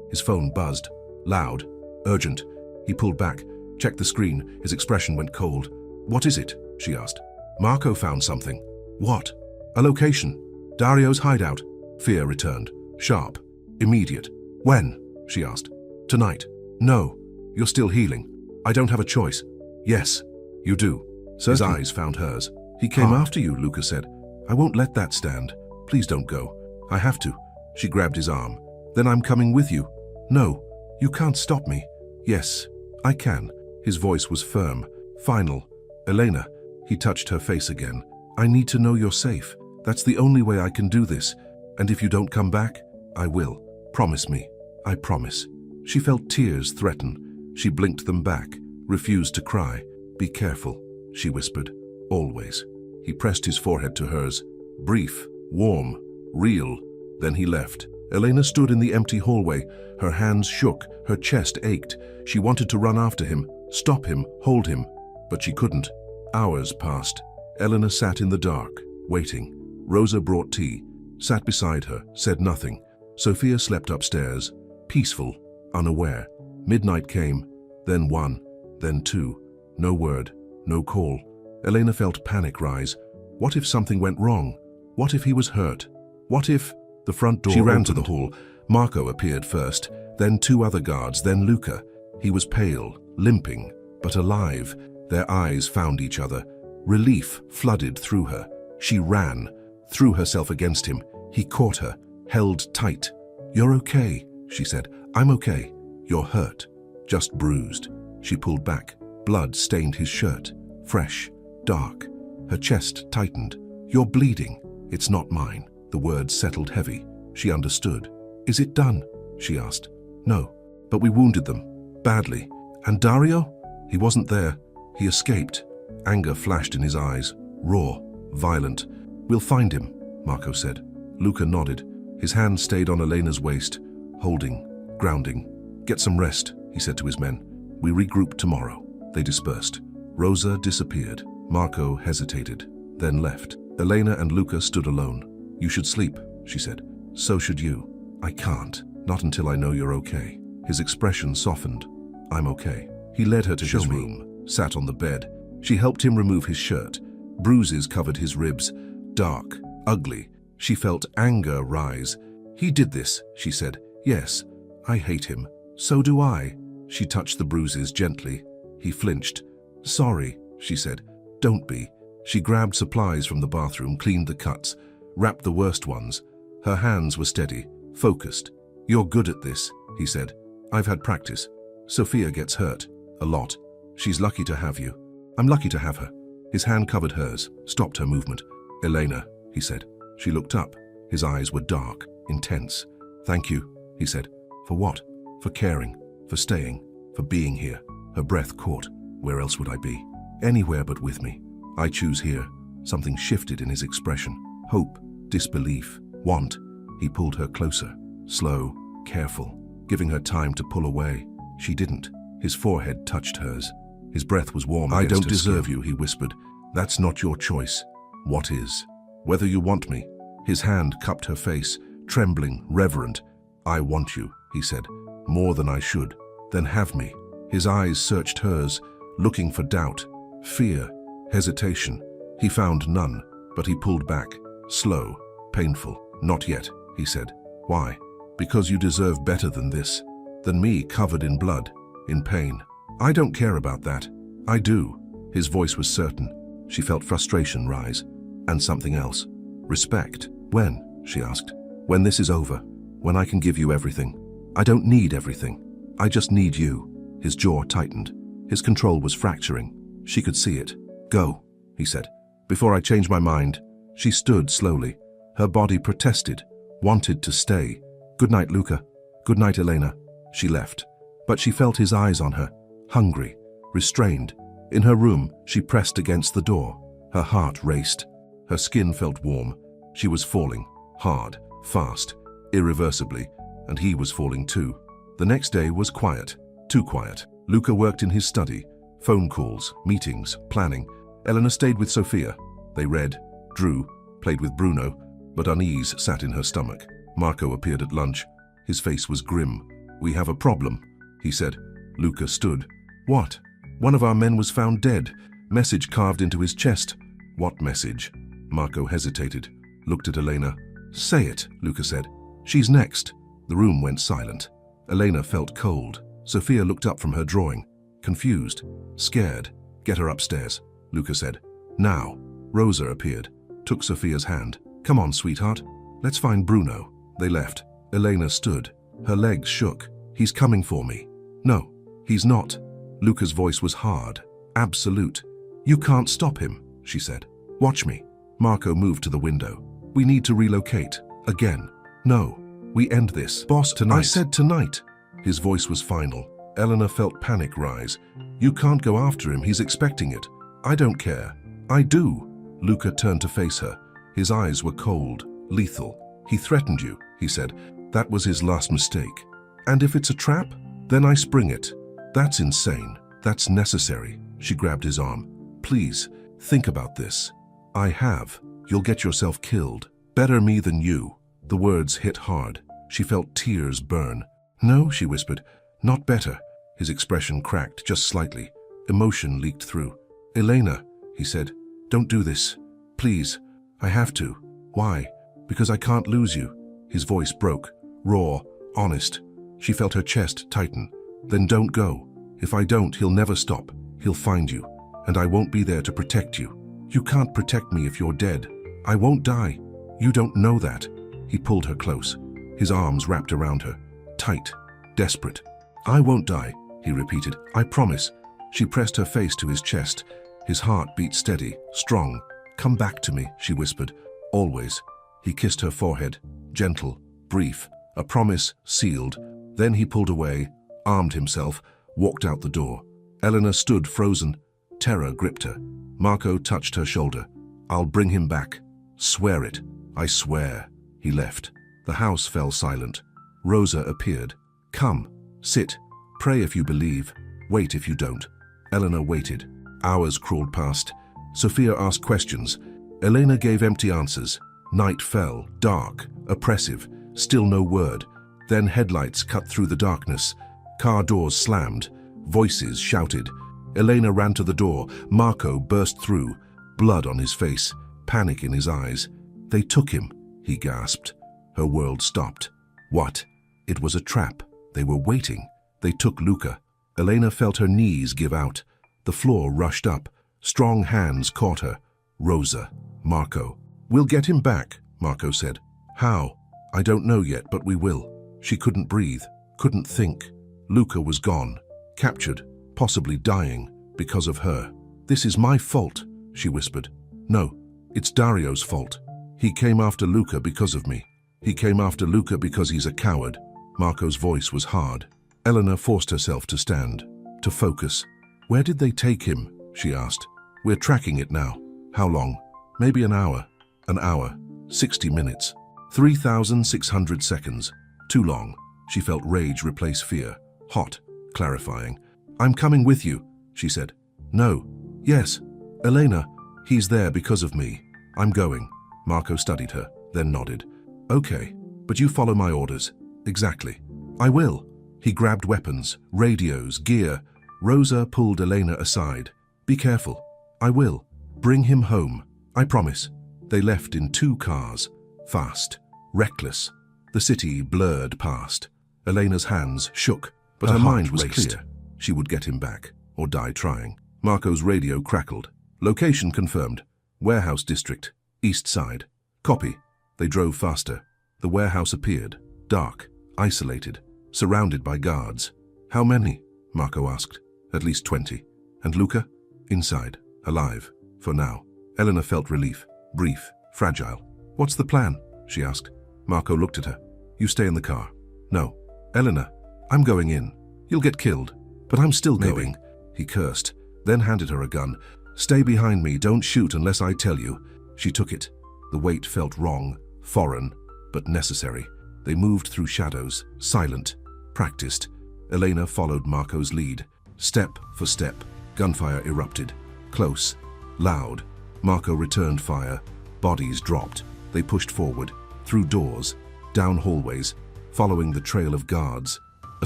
His phone buzzed. Loud. Urgent. He pulled back, checked the screen. His expression went cold. What is it? She asked. Marco found something. What? A location. Dario's hideout. Fear returned. Sharp. Immediate. When? She asked. Tonight. No. You're still healing. I don't have a choice. Yes. You do. Certainly. His eyes found hers. He came after you, Luca said. I won't let that stand. Please don't go. I have to. She grabbed his arm. Then I'm coming with you. No. You can't stop me. Yes. I can. His voice was firm. Final. Elena. He touched her face again. I need to know you're safe. That's the only way I can do this. And if you don't come back, I will. Promise me. I promise. She felt tears threaten. She blinked them back, refused to cry. "Be careful," she whispered. "Always." He pressed his forehead to hers. Brief, warm, real. Then he left. Elena stood in the empty hallway. Her hands shook, her chest ached. She wanted to run after him, stop him, hold him. But she couldn't. Hours passed. Elena sat in the dark, waiting. Rosa brought tea, sat beside her, said nothing. Sophia slept upstairs, peaceful, unaware. Midnight came, then 1, then 2. No word, no call. Elena felt panic rise. What if something went wrong? What if he was hurt? What if... The front door She ran to the hall. Marco appeared first, then 2 other guards, then Luca. He was pale, limping, but alive. Their eyes found each other. Relief flooded through her. She ran, threw herself against him. He caught her, held tight. "You're okay," she said. "I'm okay." "You're hurt, just bruised." She pulled back. Blood stained his shirt. Fresh, dark. Her chest tightened. "You're bleeding." "It's not mine." The words settled heavy. She understood. "Is it done?" she asked. "No, but we wounded them. Badly." "And Dario?" "He wasn't there. He escaped." Anger flashed in his eyes. Raw, violent. "We'll find him," Marco said. Luca nodded. His hand stayed on Elena's waist, holding, grounding. "Get some rest," he said to his men. "We regroup tomorrow." They dispersed. Rosa disappeared. Marco hesitated, then left. Elena and Luca stood alone. "You should sleep," she said. "So should you." "I can't. Not until I know you're okay." His expression softened. "I'm okay." He led her to his room, sat on the bed. She helped him remove his shirt. Bruises covered his ribs. Dark, ugly. She felt anger rise. "He did this," she said. "Yes, I hate him." "So do I." She touched the bruises gently. He flinched. "Sorry," she said. "Don't be." She grabbed supplies from the bathroom, cleaned the cuts, wrapped the worst ones. Her hands were steady, focused. "You're good at this," he said. "I've had practice. Sophia gets hurt. A lot. She's lucky to have you." "I'm lucky to have her." His hand covered hers, stopped her movement. "Elena," he said. She looked up. His eyes were dark, intense. "Thank you," he said. "For what?" "For caring, for staying, for being here." Her breath caught. "Where else would I be?" "Anywhere but with me." "I choose here." Something shifted in his expression. Hope, disbelief, want. He pulled her closer, slow, careful, giving her time to pull away. She didn't. His forehead touched hers. His breath was warm against her skin. "I don't deserve you," he whispered. "That's not your choice." "What is?" "Whether you want me." His hand cupped her face, trembling, reverent. "I want you," he said. "More than I should." "Then have me." His eyes searched hers, looking for doubt, fear, hesitation. He found none, but he pulled back, slow, painful. "Not yet," he said. "Why?" "Because you deserve better than this. Than me covered in blood, in pain." "I don't care about that." "I do." His voice was certain. She felt frustration rise. And something else. Respect. "When?" she asked. "When this is over. When I can give you everything." "I don't need everything. I just need you." His jaw tightened. His control was fracturing. She could see it. "Go," he said. "Before I change my mind." She stood slowly. Her body protested, wanted to stay. "Good night, Luca. Good night, Elena." She left. But she felt his eyes on her, hungry, restrained. In her room, she pressed against the door. Her heart raced. Her skin felt warm. She was falling, hard, fast, irreversibly, and he was falling too. The next day was quiet, too quiet. Luca worked in his study, phone calls, meetings, planning. Elena stayed with Sophia. They read, drew, played with Bruno, but unease sat in her stomach. Marco appeared at lunch. His face was grim. "We have a problem," he said. Luca stood. "What?" "One of our men was found dead. Message carved into his chest." "What message?" Marco hesitated, looked at Elena. "Say it," Luca said. "She's next." The room went silent. Elena felt cold. Sophia looked up from her drawing, confused, scared. "Get her upstairs," Luca said. "Now." Rosa appeared, took Sophia's hand. "Come on, sweetheart. Let's find Bruno." They left. Elena stood. Her legs shook. "He's coming for me." "No, he's not." Luca's voice was hard, absolute. "You can't stop him," she said. "Watch me." Marco moved to the window. "We need to relocate. Again." "No. We end this. Boss, tonight." "I said tonight." His voice was final. Eleanor felt panic rise. You can't go after him, he's expecting it. I don't care. I do. Luca turned to face her. His eyes were cold, lethal. He threatened you, he said. That was his last mistake. And if it's a trap, then I spring it. That's insane. That's necessary. She grabbed his arm. Please, think about this. I have. You'll get yourself killed. Better me than you. The words hit hard. She felt tears burn. No, she whispered. Not better. His expression cracked just slightly. Emotion leaked through. Elena, he said, don't do this. Please, I have to. Why? Because I can't lose you. His voice broke, raw, honest. She felt her chest tighten. Then don't go. If I don't, he'll never stop. He'll find you. And I won't be there to protect you. You can't protect me if you're dead. I won't die. You don't know that. He pulled her close. His arms wrapped around her. Tight. Desperate. I won't die, he repeated. I promise. She pressed her face to his chest. His heart beat steady, strong. Come back to me, she whispered. Always. He kissed her forehead. Gentle, brief. A promise sealed. Then he pulled away, armed himself, walked out the door. Eleanor stood frozen. Terror gripped her. Marco touched her shoulder. I'll bring him back. Swear it. I swear. He left. The house fell silent. Rosa appeared. Come. Sit. Pray if you believe. Wait if you don't. Eleanor waited. Hours crawled past. Sophia asked questions. Elena gave empty answers. Night fell, dark, oppressive. Still no word. Then headlights cut through the darkness. Car doors slammed. Voices shouted. Elena ran to the door. Marco burst through. Blood on his face. Panic in his eyes. They took him, he gasped. Her world stopped. What? It was a trap. They were waiting. They took Luca. Elena felt her knees give out. The floor rushed up. Strong hands caught her. Rosa. Marco. We'll get him back, Marco said. How? I don't know yet, but we will. She couldn't breathe, couldn't think. Luca was gone. Captured, possibly dying, because of her. This is my fault, she whispered. No, it's Dario's fault. He came after Luca because of me. He came after Luca because he's a coward. Marco's voice was hard. Eleanor forced herself to stand, to focus. Where did they take him? She asked. We're tracking it now. How long? Maybe an hour. An hour. 60 minutes. 3,600 seconds. Too long. She felt rage replace fear. Hot. Clarifying. I'm coming with you, she said. No. Yes. Elena. He's there because of me. I'm going. Marco studied her, then nodded. Okay, but you follow my orders. Exactly. I will. He grabbed weapons, radios, gear. Rosa pulled Elena aside. Be careful. I will. Bring him home. I promise. They left in 2 cars. Fast. Reckless. The city blurred past. Elena's hands shook, but her mind was clear. She would get him back, or die trying. Marco's radio crackled. Location confirmed. Warehouse district. East side. Copy. They drove faster. The warehouse appeared. Dark. Isolated. Surrounded by guards. How many? Marco asked. At least 20. And Luca? Inside. Alive. For now. Eleanor felt relief. Brief. Fragile. What's the plan? She asked. Marco looked at her. You stay in the car. No. Eleanor, I'm going in. You'll get killed. But I'm still going. He cursed, then handed her a gun. Stay behind me. Don't shoot unless I tell you. She took it. The weight felt wrong, foreign, but necessary. They moved through shadows, silent, practiced. Elena followed Marco's lead. Step for step, gunfire erupted. Close, loud. Marco returned fire. Bodies dropped. They pushed forward, through doors, down hallways, following the trail of guards. A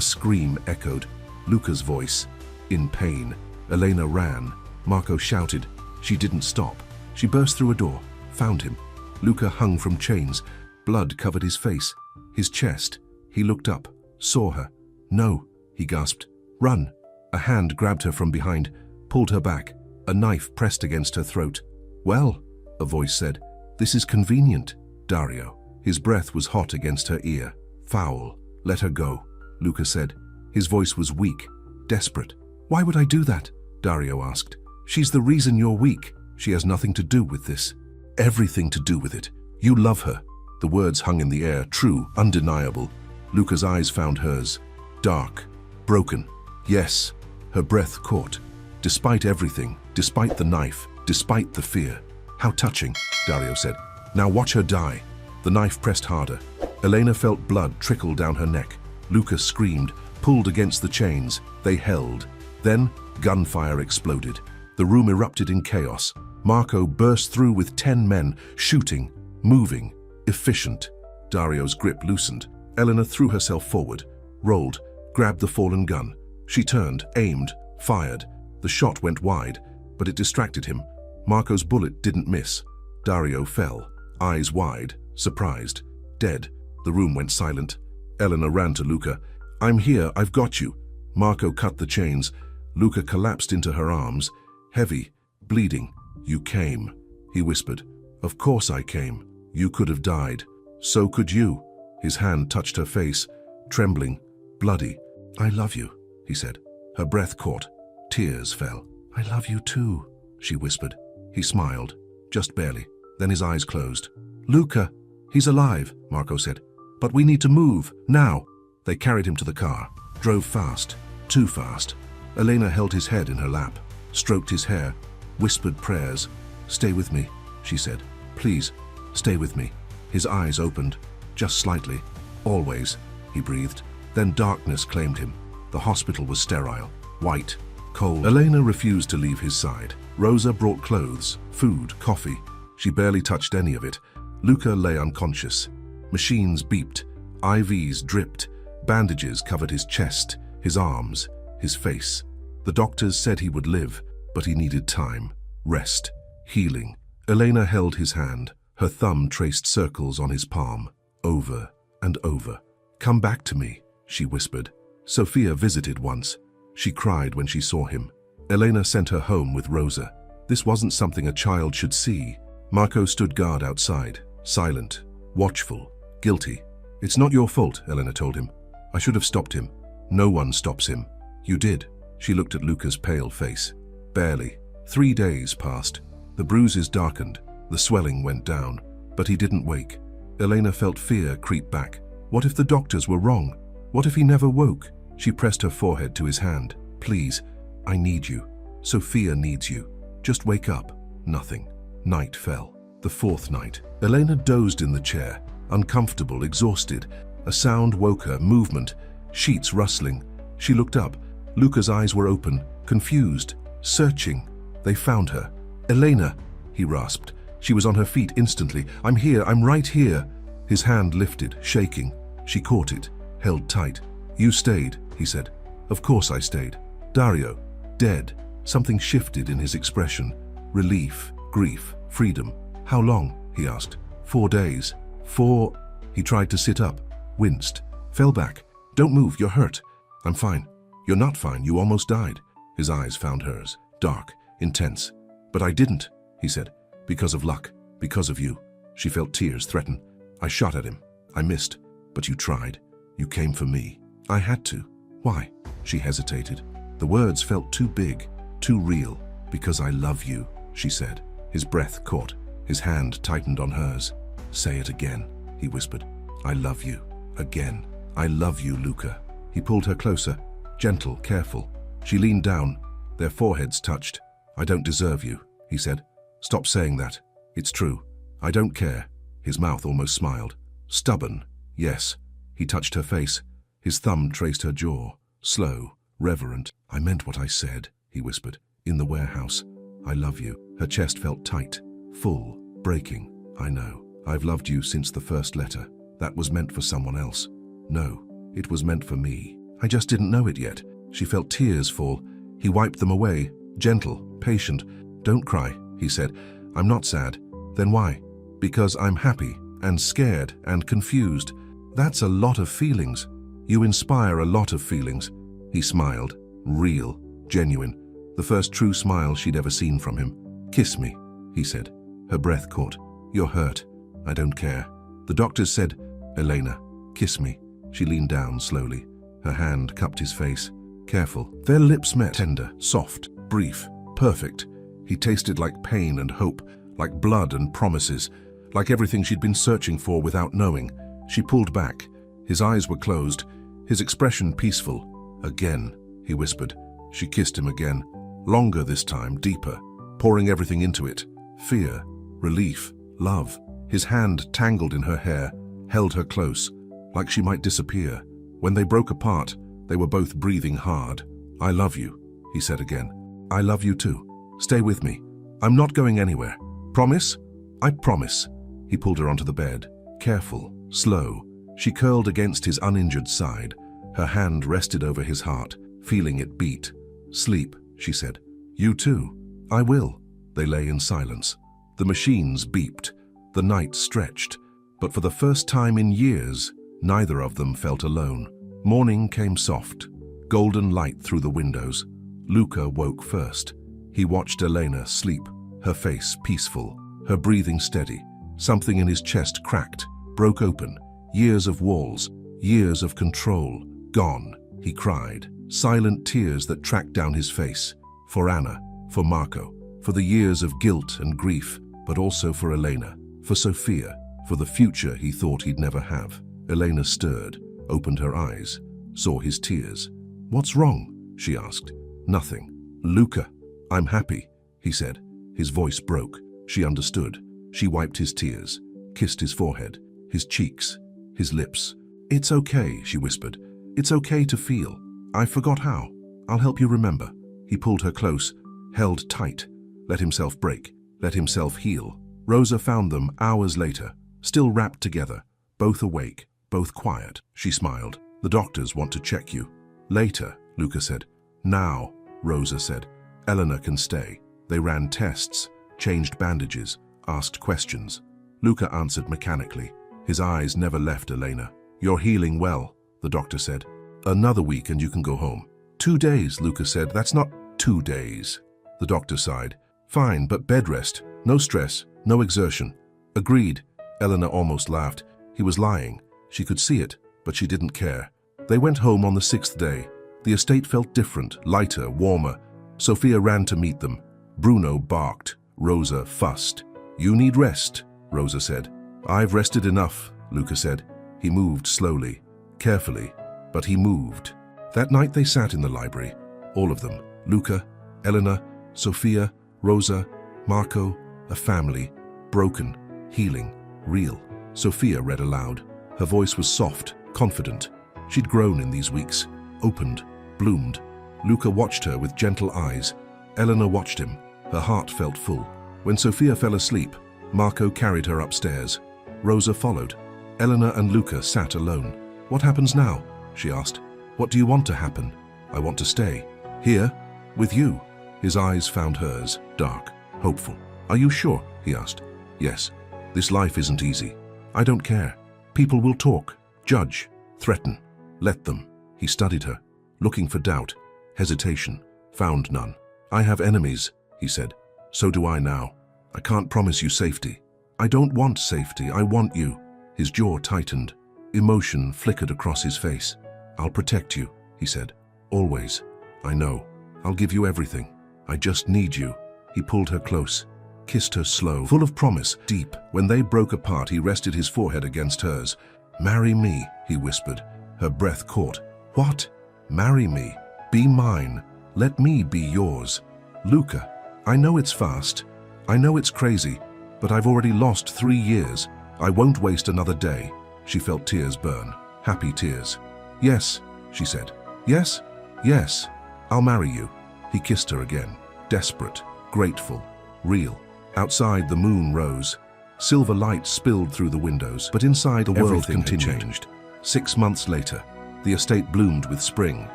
scream echoed. Luca's voice. In pain. Elena ran. Marco shouted. She didn't stop. She burst through a door, found him. Luca hung from chains. Blood covered his face, his chest. He looked up, saw her. No, he gasped. Run. A hand grabbed her from behind, pulled her back. A knife pressed against her throat. Well, a voice said, this is convenient. Dario. His breath was hot against her ear. Foul. Let her go, Luca said. His voice was weak, desperate. Why would I do that? Dario asked. She's the reason you're weak. She has nothing to do with this. Everything to do with it. You love her. The words hung in the air, true, undeniable. Luca's eyes found hers. dark, broken. Yes, her breath caught. Despite everything, despite the knife, despite the fear. How touching, Dario said. Now watch her die. The knife pressed harder. Elena felt blood trickle down her neck. Luca screamed, pulled against the chains. They held. Then, gunfire exploded. The room erupted in chaos. Marco burst through with 10 men, shooting, moving, efficient. Dario's grip loosened. Elena threw herself forward, rolled, grabbed the fallen gun. She turned, aimed, fired. The shot went wide, but it distracted him. Marco's bullet didn't miss. Dario fell, eyes wide, surprised, dead. The room went silent. Elena ran to Luca. "I'm here, I've got you." Marco cut the chains. Luca collapsed into her arms, heavy, bleeding. "You came," he whispered. "Of course I came. You could have died. So could you." His hand touched her face, trembling, bloody. "I love you," he said. Her breath caught. Tears fell. "I love you too," she whispered. He smiled, just barely. Then his eyes closed. "Luca, he's alive," Marco said. "But we need to move, now." They carried him to the car, drove fast, too fast. Elena held his head in her lap, stroked his hair, whispered prayers. "Stay with me," she said. "Please, stay with me." His eyes opened, just slightly. "Always," he breathed. Then darkness claimed him. The hospital was sterile, white, cold. Elena refused to leave his side. Rosa brought clothes, food, coffee. She barely touched any of it. Luca lay unconscious. Machines beeped, IVs dripped, bandages covered his chest, his arms, his face. The doctors said he would live, but he needed time, rest, healing. Elena held his hand. Her thumb traced circles on his palm, over and over. "Come back to me," she whispered. Sophia visited once. She cried when she saw him. Elena sent her home with Rosa. This wasn't something a child should see. Marco stood guard outside, silent, watchful, guilty. "It's not your fault," Elena told him. "I should have stopped him. No one stops him." "You did." She looked at Luca's pale face. "Barely." 3 days passed. The bruises darkened. The swelling went down. But he didn't wake. Elena felt fear creep back. What if the doctors were wrong? What if he never woke? She pressed her forehead to his hand. "Please, I need you. Sophia needs you. Just wake up." Nothing. Night fell. The 4th night. Elena dozed in the chair, uncomfortable, exhausted. A sound woke her, movement, sheets rustling. She looked up. Luca's eyes were open, confused, searching. They found her. "Elena," he rasped. She was on her feet instantly. "I'm here, I'm right here." His hand lifted, shaking. She caught it, held tight. "You stayed," he said. "Of course I stayed." Dario, dead. Something shifted in his expression. Relief, grief, freedom. "How long?" he asked. 4 days. 4... He tried to sit up, winced, fell back. "Don't move, you're hurt." "I'm fine." "You're not fine, you almost died." His eyes found hers, dark, intense. "But I didn't," he said. "Because of luck, because of you." She felt tears threaten. "I shot at him. I missed. But you tried. You came for me." "I had to." "Why?" She hesitated. The words felt too big, too real. "Because I love you," she said. His breath caught. His hand tightened on hers. "Say it again," he whispered. "I love you. Again. I love you, Luca." He pulled her closer, gentle, careful. She leaned down. Their foreheads touched. "I don't deserve you," he said. "Stop saying that. It's true. I don't care." His mouth almost smiled. "Stubborn, yes." He touched her face. His thumb traced her jaw. Slow, reverent. "I meant what I said," he whispered. "In the warehouse. I love you." Her chest felt tight, full, breaking. "I know. I've loved you since the first letter. That was meant for someone else. No, it was meant for me. I just didn't know it yet." She felt tears fall. He wiped them away, gentle, patient. "Don't cry," he said. "I'm not sad." "Then why?" "Because I'm happy and scared and confused." "That's a lot of feelings." "You inspire a lot of feelings." He smiled, real, genuine, the first true smile she'd ever seen from him. "Kiss me," he said. Her breath caught. "You're hurt." "I don't care." "The doctors said..." "Elena, kiss me." She leaned down slowly. Her hand cupped his face. Careful. Their lips met, tender, soft, brief, perfect. He tasted like pain and hope, like blood and promises, like everything she'd been searching for without knowing. She pulled back. His eyes were closed. his expression peaceful. "Again," he whispered. She kissed him again, longer this time, deeper, pouring everything into it. Fear, relief, love. His hand tangled in her hair, held her close, like she might disappear. When they broke apart, they were both breathing hard. "I love you," he said again. "I love you too. Stay with me. I'm not going anywhere. Promise?" "I promise." He pulled her onto the bed. Careful, slow. She curled against his uninjured side. Her hand rested over his heart, feeling it beat. "Sleep," she said. "You too." "I will." They lay in silence. The machines beeped. The night stretched. But for the first time in years, neither of them felt alone. Morning came soft, golden light through the windows. Luca woke first. He watched Elena sleep, her face peaceful, her breathing steady. Something in his chest cracked, broke open. Years of walls, years of control, gone, he cried. Silent tears that tracked down his face. For Anna, for Marco, for the years of guilt and grief, but also for Elena, for Sofia, for the future he thought he'd never have. Elena stirred, opened her eyes, saw his tears. "What's wrong?" she asked. "Nothing." "Luca, I'm happy," he said. His voice broke. She understood. She wiped his tears, kissed his forehead, his cheeks, his lips. "It's okay," she whispered. "It's okay to feel. I forgot how. I'll help you remember." He pulled her close, held tight, let himself break, let himself heal. Rosa found them hours later, still wrapped together, both awake, both quiet. She smiled. "The doctors want to check you." "Later," Luca said. "Now," Rosa said. "Elena can stay." They ran tests, changed bandages, asked questions. Luca answered mechanically. His eyes never left Elena. "You're healing well," the doctor said. "Another week and you can go home." 2 days, Luca said. "That's not 2 days." The doctor sighed. "Fine, but bed rest. No stress, no exertion." "Agreed." Elena almost laughed. He was lying. She could see it, but she didn't care. They went home on the 6th day. The estate felt different, lighter, warmer. Sofia ran to meet them. Bruno barked. Rosa fussed. "You need rest," Rosa said. "I've rested enough," Luca said. He moved slowly, carefully, but he moved. That night they sat in the library, all of them. Luca, Elena, Sofia, Rosa, Marco, a family, broken, healing, real. Sofia read aloud. Her voice was soft, confident. She'd grown in these weeks, opened, bloomed. Luca watched her with gentle eyes. Elena watched him. Her heart felt full. When Sofia fell asleep, Marco carried her upstairs. Rosa followed. Elena and Luca sat alone. "What happens now?" she asked. "What do you want to happen?" "I want to stay. Here, with you." His eyes found hers, dark, hopeful. "Are you sure?" he asked. "Yes. This life isn't easy. I don't care. People will talk, judge, threaten. Let them." He studied her, looking for doubt, hesitation, found none. "I have enemies," he said. "So do I now. I can't promise you safety." "I don't want safety, I want you." His jaw tightened. Emotion flickered across his face. "I'll protect you," he said. "Always. I know. I'll give you everything. I just need you." He pulled her close, kissed her slow, full of promise, deep. When they broke apart, he rested his forehead against hers. "Marry me," he whispered. Her breath caught. "What?" "Marry me. Be mine. Let me be yours." "Luca, I know it's fast. I know it's crazy, but I've already lost 3 years. I won't waste another day." She felt tears burn, happy tears. "Yes," she said. "Yes? Yes. I'll marry you." He kissed her again, desperate, grateful, real. Outside, the moon rose. Silver light spilled through the windows, but inside the world continued. 6 months later, the estate bloomed with spring,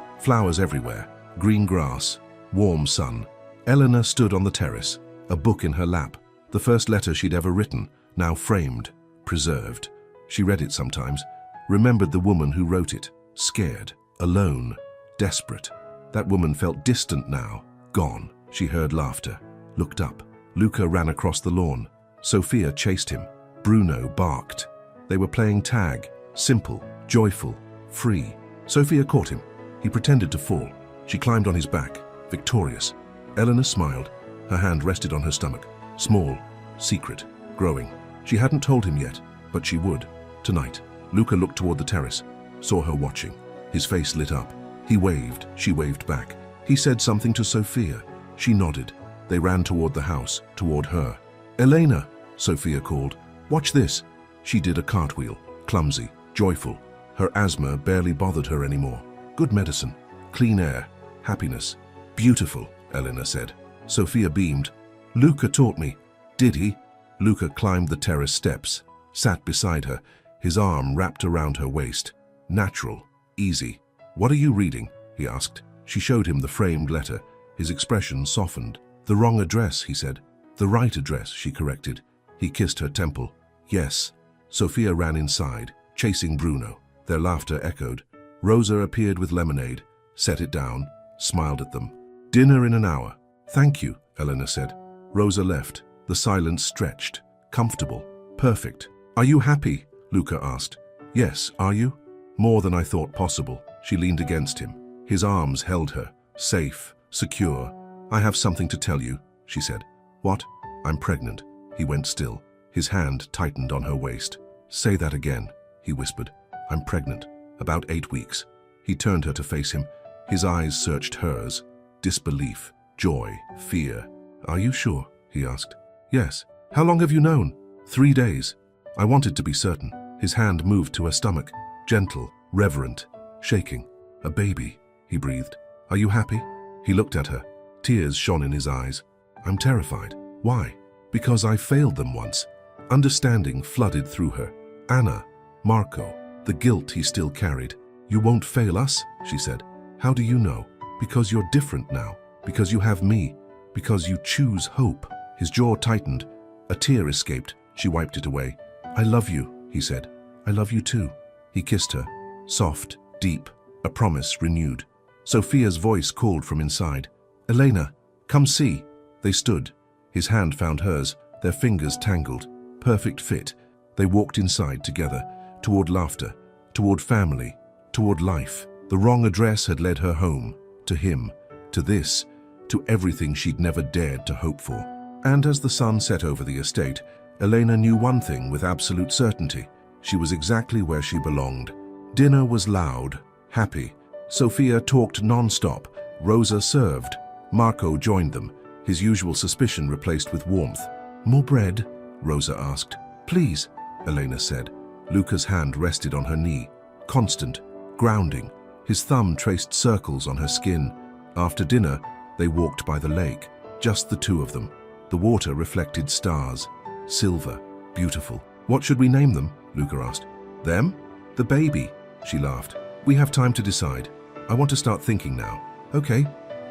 flowers everywhere, green grass, warm sun. Elena stood on the terrace, a book in her lap, the first letter she'd ever written, now framed, preserved. She read it sometimes, remembered the woman who wrote it, scared, alone, desperate. That woman felt distant now, gone. She heard laughter, looked up. Luca ran across the lawn. Sofia chased him. Bruno barked. They were playing tag, simple, joyful, free. Sofia caught him. He pretended to fall. She climbed on his back, victorious. Elena smiled. Her hand rested on her stomach, small, secret, growing. She hadn't told him yet, but she would, tonight. Luca looked toward the terrace, saw her watching. His face lit up. He waved. She waved back. He said something to Sophia. She nodded. They ran toward the house, toward her. "Elena," Sophia called. "Watch this." She did a cartwheel, clumsy, joyful. Her asthma barely bothered her anymore. Good medicine, clean air, happiness. "Beautiful," Elena said. Sophia beamed. "Luca taught me." "Did he?" Luca climbed the terrace steps, sat beside her, his arm wrapped around her waist. Natural, easy. "What are you reading?" he asked. She showed him the framed letter. His expression softened. "The wrong address," he said. "The right address," she corrected. He kissed her temple. "Yes." Sophia ran inside, chasing Bruno. Their laughter echoed. Rosa appeared with lemonade, set it down, smiled at them. "Dinner in an hour." "Thank you," Elena said. Rosa left. The silence stretched. Comfortable. Perfect. "Are you happy?" Luca asked. "Yes, are you?" "More than I thought possible." She leaned against him. His arms held her. Safe, secure. "I have something to tell you," she said. "What?" "I'm pregnant." He went still. His hand tightened on her waist. "Say that again," he whispered. "I'm pregnant. About 8 weeks." He turned her to face him. His eyes searched hers. Disbelief, joy, fear. "Are you sure?" he asked. "Yes." "How long have you known?" 3 days. I wanted to be certain. His hand moved to her stomach. Gentle, reverent, shaking. "A baby," he breathed. "Are you happy?" He looked at her. Tears shone in his eyes. "I'm terrified." "Why?" "Because I failed them once." Understanding flooded through her. Anna, Marco, the guilt he still carried. "You won't fail us," she said. "How do you know?" "Because you're different now. Because you have me. Because you choose hope." His jaw tightened. A tear escaped. She wiped it away. "I love you," he said. "I love you too." He kissed her. Soft, deep, a promise renewed. Sophia's voice called from inside. "Elena, come see." They stood. His hand found hers, their fingers tangled. Perfect fit. They walked inside together, toward laughter, toward family, toward life. The wrong address had led her home, to him, to this, to everything she'd never dared to hope for. And as the sun set over the estate, Elena knew one thing with absolute certainty. She was exactly where she belonged. Dinner was loud, happy. Sophia talked non-stop. Rosa served. Marco joined them, his usual suspicion replaced with warmth. "More bread?" Rosa asked. "Please," Elena said. Luca's hand rested on her knee. Constant, grounding. His thumb traced circles on her skin. After dinner, they walked by the lake, just the two of them. The water reflected stars. Silver, beautiful. "What should we name them?" Luca asked. "Them?" "The baby," she laughed. "We have time to decide. I want to start thinking now." "Okay.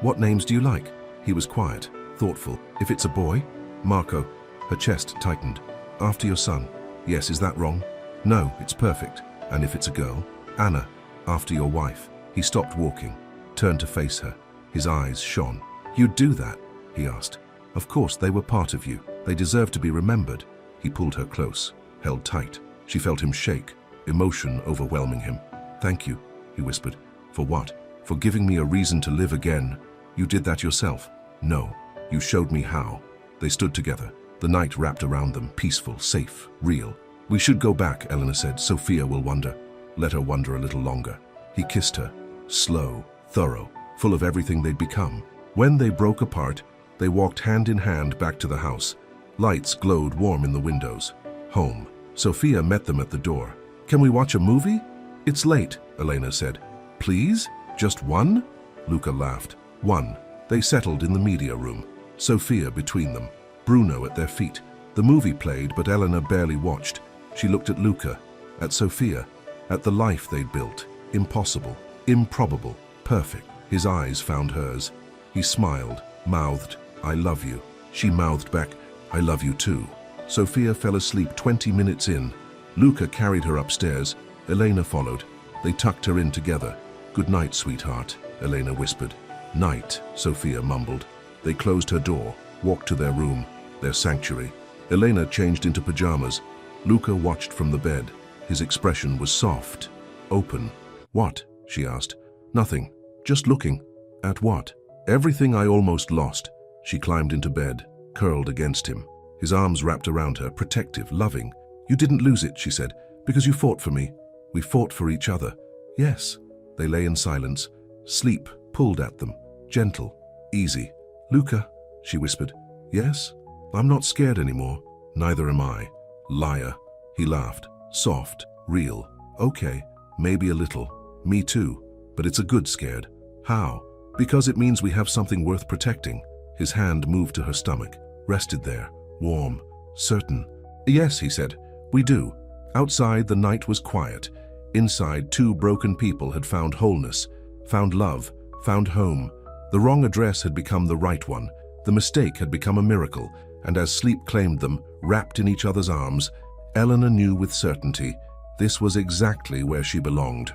What names do you like?" He was quiet, thoughtful. "If it's a boy?" "Marco." Her chest tightened. "After your son." "Yes, is that wrong?" "No, it's perfect." "And if it's a girl?" "Anna." "After your wife." He stopped walking, turned to face her. His eyes shone. "You'd do that?" he asked. "Of course, they were part of you. They deserve to be remembered." He pulled her close, held tight. She felt him shake, emotion overwhelming him. "Thank you," he whispered. "For what?" "For giving me a reason to live again." "You did that yourself?" "No, you showed me how." They stood together. The night wrapped around them, peaceful, safe, real. "We should go back," Elena said. "Sophia will wonder." "Let her wonder a little longer." He kissed her, slow, thorough, full of everything they'd become. When they broke apart, they walked hand in hand back to the house. Lights glowed warm in the windows. Home. Sophia met them at the door. "Can we watch a movie?" "It's late," Elena said. "Please? Just one?" Luca laughed. "One." They settled in the media room, Sophia between them, Bruno at their feet. The movie played, but Elena barely watched. She looked at Luca, at Sophia, at the life they'd built. Impossible, improbable, perfect. His eyes found hers. He smiled, mouthed, "I love you." She mouthed back, "I love you too." Sophia fell asleep 20 minutes in. Luca carried her upstairs. Elena followed. They tucked her in together. "Good night, sweetheart," Elena whispered. "Night," Sophia mumbled. They closed her door, walked to their room, their sanctuary. Elena changed into pajamas. Luca watched from the bed. His expression was soft, open. "What?" she asked. "Nothing. Just looking." "At what?" "Everything I almost lost." She climbed into bed, curled against him. His arms wrapped around her, protective, loving. "You didn't lose it," she said, "because you fought for me. We fought for each other." "Yes." They lay in silence. Sleep pulled at them. Gentle, easy. "Luca," she whispered. "Yes? I'm not scared anymore." "Neither am I." "Liar." He laughed. Soft, real. "Okay, maybe a little. Me too. But it's a good scared." "How?" "Because it means we have something worth protecting." His hand moved to her stomach, rested there, warm, certain. "Yes," he said, "we do." Outside, the night was quiet. Inside, two broken people had found wholeness, found love, found home. The wrong address had become the right one. The mistake had become a miracle, and as sleep claimed them, wrapped in each other's arms, Eleanor knew with certainty this was exactly where she belonged.